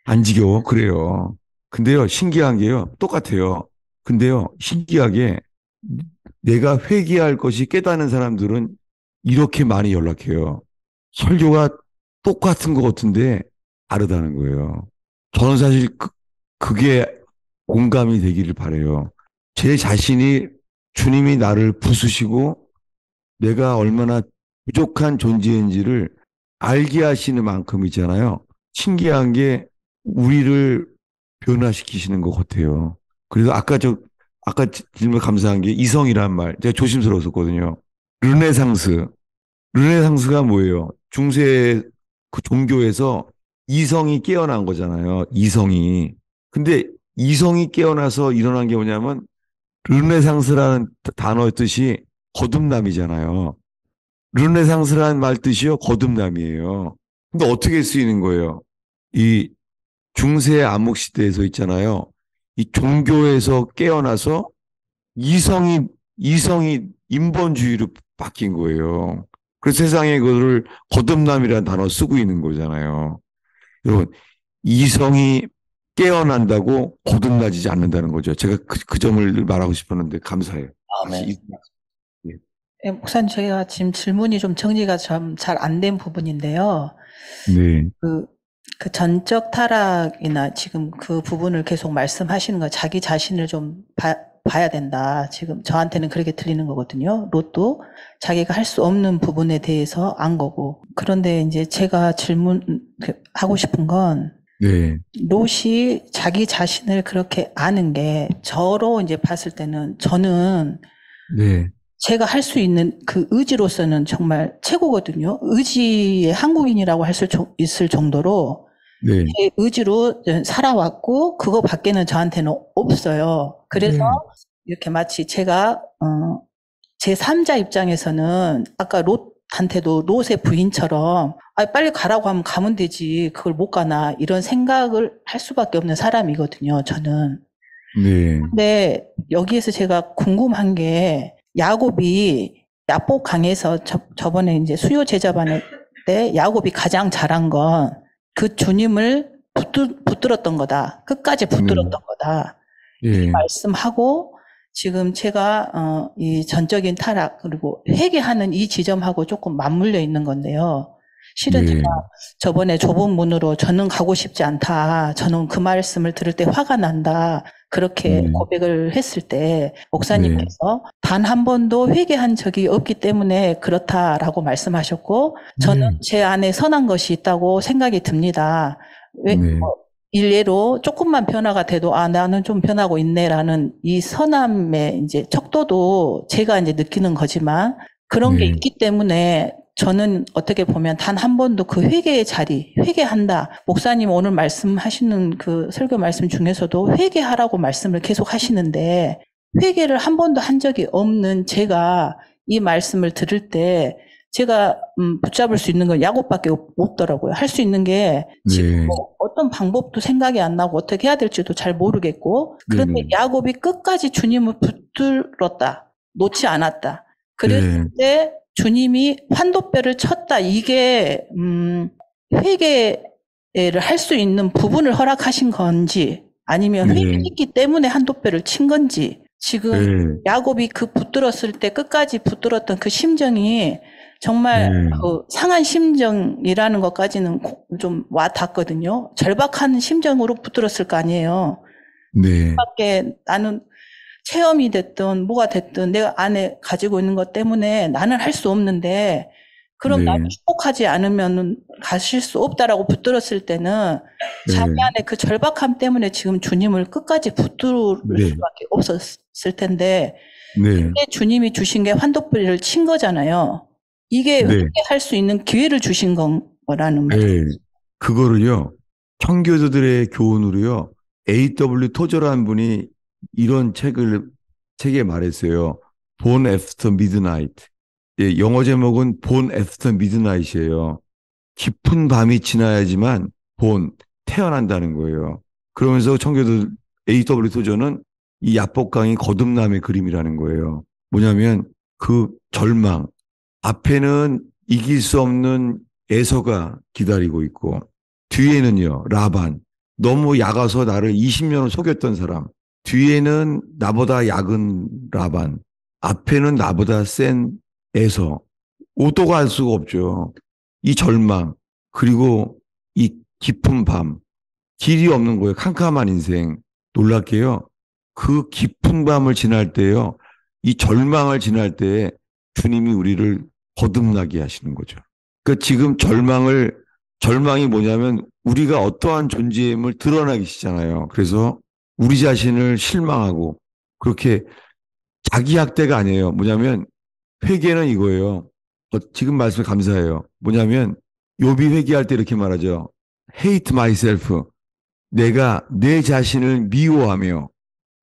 안 지겨워? 그래요. 근데요, 신기한 게요. 똑같아요. 근데요, 신기하게 내가 회개할 것이 깨닫는 사람들은 이렇게 많이 연락해요. 설교가 똑같은 것 같은데 다르다는 거예요. 저는 사실 그게 공감이 되기를 바라요. 제 자신이 주님이 나를 부수시고 내가 얼마나 부족한 존재인지를 알게 하시는 만큼이잖아요. 신기한 게 우리를 변화시키시는 것 같아요. 그래서 아까 질문 감사한 게 이성이란 말, 제가 조심스러웠었거든요. 르네상스가 뭐예요? 중세 그 종교에서 이성이 깨어난 거잖아요. 이성이. 근데 이성이 깨어나서 일어난 게 뭐냐면 르네상스라는 단어의 뜻이 거듭남이잖아요. 르네상스라는 말 뜻이요, 거듭남이에요. 근데 어떻게 쓰이는 거예요? 이 중세 암흑 시대에서 있잖아요. 이 종교에서 깨어나서 이성이 인본주의로 바뀐 거예요. 그래서 세상에 그거를 거듭남이라는 단어 쓰고 있는 거잖아요. 여러분, 이성이 깨어난다고 거듭나지 않는다는 거죠. 제가 그 점을 말하고 싶었는데 감사해요. 아멘. 예. 예, 목사님, 제가 지금 질문이 좀 정리가 좀 잘 안 된 부분인데요. 네. 그 전적 타락이나 지금 그 부분을 계속 말씀하시는 거, 자기 자신을 좀 봐야 된다. 지금 저한테는 그렇게 들리는 거거든요. 롯도 자기가 할 수 없는 부분에 대해서 안 거고. 그런데 이제 제가 하고 싶은 건, 네. 롯이 자기 자신을 그렇게 아는 게 저로 이제 봤을 때는 저는 네. 제가 할 수 있는 그 의지로서는 정말 최고거든요. 의지의 한국인이라고 할 수 있을 정도로 네. 제 의지로 살아왔고 그거 밖에는 저한테는 없어요. 그래서 네. 이렇게 마치 제가 제 3자 입장에서는 아까 롯한테도 롯의 부인처럼 빨리 가라고 하면 가면 되지 그걸 못 가나 이런 생각을 할 수밖에 없는 사람이거든요. 저는. 네. 근데 여기에서 제가 궁금한 게 야곱이 야복 강에서 저번에 이제 수요 제자반에 때 야곱이 가장 잘한 건 그 주님을 붙들었던 거다. 끝까지 붙들었던 거다. 이 말씀하고 지금 제가 이 전적인 타락 그리고 회개하는 이 지점하고 조금 맞물려 있는 건데요. 실은 제가 저번에 좁은 문으로 저는 가고 싶지 않다. 저는 그 말씀을 들을 때 화가 난다. 그렇게 고백을 했을 때 목사님께서 단 한 번도 회개한 적이 없기 때문에 그렇다라고 말씀하셨고 저는 제 안에 선한 것이 있다고 생각이 듭니다. 일례로 조금만 변화가 돼도 나는 좀 변하고 있네라는 이 선함의 이제 척도도 제가 이제 느끼는 거지만 그런 게 있기 때문에 저는 어떻게 보면 단 한 번도 그 회개의 자리, 회개한다. 목사님 오늘 말씀하시는 그 설교 말씀 중에서도 회개하라고 말씀을 계속 하시는데 회개를 한 번도 한 적이 없는 제가 이 말씀을 들을 때 제가 붙잡을 수 있는 건 야곱밖에 없더라고요. 할 수 있는 게 지금 뭐 어떤 방법도 생각이 안 나고 어떻게 해야 될지도 잘 모르겠고 그런데 야곱이 끝까지 주님을 붙들었다. 놓지 않았다. 그랬을 때 주님이 환도뼈를 쳤다. 이게 회개를 할 수 있는 부분을 허락하신 건지 아니면 회개했기 때문에 환도뼈를 친 건지 지금 야곱이 그 붙들었을 때 끝까지 붙들었던 그 심정이 정말 그 상한 심정이라는 것까지는 좀 와닿거든요. 절박한 심정으로 붙들었을 거 아니에요. 밖에 나는 체험이 됐든 뭐가 됐든 내가 안에 가지고 있는 것 때문에 나는 할 수 없는데 그럼 나를 축복하지 않으면 가실 수 없다라고 붙들었을 때는 자기 안에 그 절박함 때문에 지금 주님을 끝까지 붙들 수밖에 없었을 텐데 그때 주님이 주신 게 환도뼈를 친 거잖아요. 이게 할 수 있는 기회를 주신 거라는 말이에요. 그거를요. 청교도들의 교훈으로요. A.W. 토저라는 분이 이런 책에 말했어요. Born After Midnight. 영어 제목은 Born After Midnight이에요. 깊은 밤이 지나야지만 태어난다는 거예요. 그러면서 청교도 A.W. 토저는 이 야복강이 거듭남의 그림이라는 거예요. 뭐냐면 그 절망, 앞에는 이길 수 없는 에서가 기다리고 있고 뒤에는요 라반, 너무 약아서 나를 20년을 속였던 사람, 뒤에는 나보다 약은 라반, 앞에는 나보다 센 에서. 오도가 할 수가 없죠. 이 절망 그리고 이 깊은 밤, 길이 없는 거예요. 캄캄한 인생. 놀랍게요. 그 깊은 밤을 지날 때요, 이 절망을 지날 때에 주님이 우리를 거듭나게 하시는 거죠. 그러니까 지금 절망이 뭐냐면 우리가 어떠한 존재임을 드러나기시잖아요. 그래서 우리 자신을 실망하고 그렇게 자기 학대가 아니에요. 뭐냐면 회개는 이거예요. 지금 말씀 감사해요. 뭐냐면 욥이 회개할 때 이렇게 말하죠. Hate myself. 내가 내 자신을 미워하며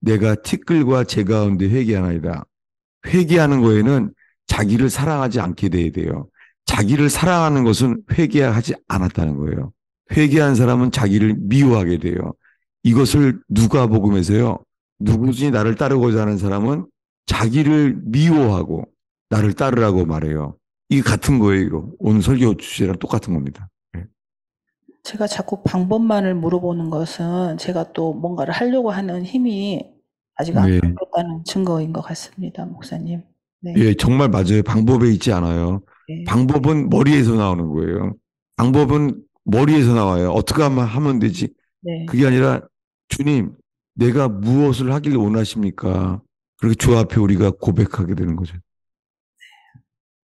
내가 티끌과 재 가운데 회개하나이다. 회개하는 거에는 자기를 사랑하지 않게 돼야 돼요. 자기를 사랑하는 것은 회개하지 않았다는 거예요. 회개한 사람은 자기를 미워하게 돼요. 이것을 누가복음에서요. 누구든지 나를 따르고자 하는 사람은 자기를 미워하고 나를 따르라고 말해요. 이게 같은 거예요. 이거. 오늘 설교 주제랑 똑같은 겁니다. 제가 자꾸 방법만을 물어보는 것은 제가 또 뭔가를 하려고 하는 힘이 아직 안 네. 풀렸다는 증거인 것 같습니다, 목사님. 네. 예, 정말 맞아요. 방법에 있지 않아요. 네. 방법은 머리에서 나오는 거예요. 방법은 머리에서 나와요. 어떻게 하면 되지? 네. 그게 아니라 주님, 내가 무엇을 하길 원하십니까? 그렇게 주 앞에 우리가 고백하게 되는 거죠.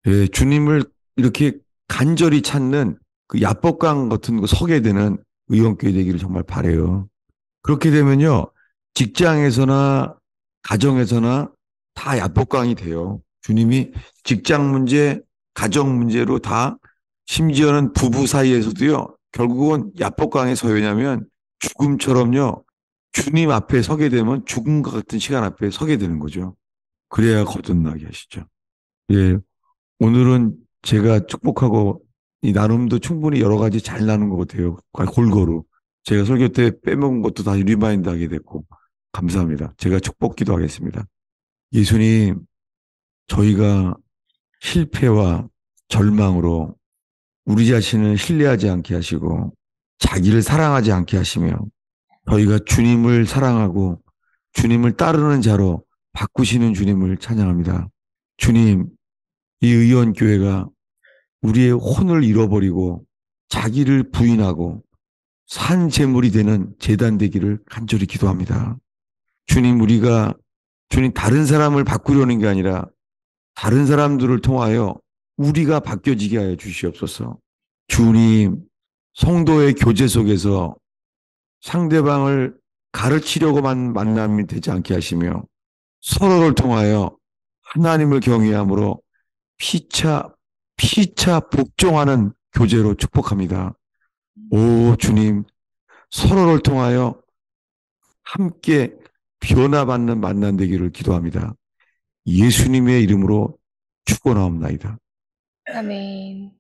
예, 주님을 이렇게 간절히 찾는 그 야복강 같은 거 서게 되는 의원교회 되기를 정말 바라요. 그렇게 되면요, 직장에서나 가정에서나 다 야복강이 돼요. 주님이 직장 문제, 가정 문제로 다, 심지어는 부부 사이에서도요, 결국은 야복강에 서냐면 죽음처럼요, 주님 앞에 서게 되면 죽음과 같은 시간 앞에 서게 되는 거죠. 그래야 거듭나게 하시죠. 예, 오늘은 제가 축복하고 이 나눔도 충분히 여러 가지 잘 나눈 것 같아요. 골고루. 제가 설교 때 빼먹은 것도 다시 리마인드 하게 됐고, 감사합니다. 제가 축복 기도하겠습니다. 예수님, 저희가 실패와 절망으로 우리 자신을 신뢰하지 않게 하시고, 자기를 사랑하지 않게 하시며, 저희가 주님을 사랑하고 주님을 따르는 자로 바꾸시는 주님을 찬양합니다. 주님, 이 의원교회가 우리의 혼을 잃어버리고 자기를 부인하고 산 제물이 되는 제단 되기를 간절히 기도합니다. 주님, 주님 다른 사람을 바꾸려는 게 아니라 다른 사람들을 통하여 우리가 바뀌어지게 하여 주시옵소서. 주님, 성도의 교제 속에서 상대방을 가르치려고만 만남이 되지 않게 하시며 서로를 통하여 하나님을 경외함으로 피차 복종하는 교제로 축복합니다. 오 주님, 서로를 통하여 함께 변화받는 만남 되기를 기도합니다. 예수님의 이름으로 축원하옵나이다. 아멘.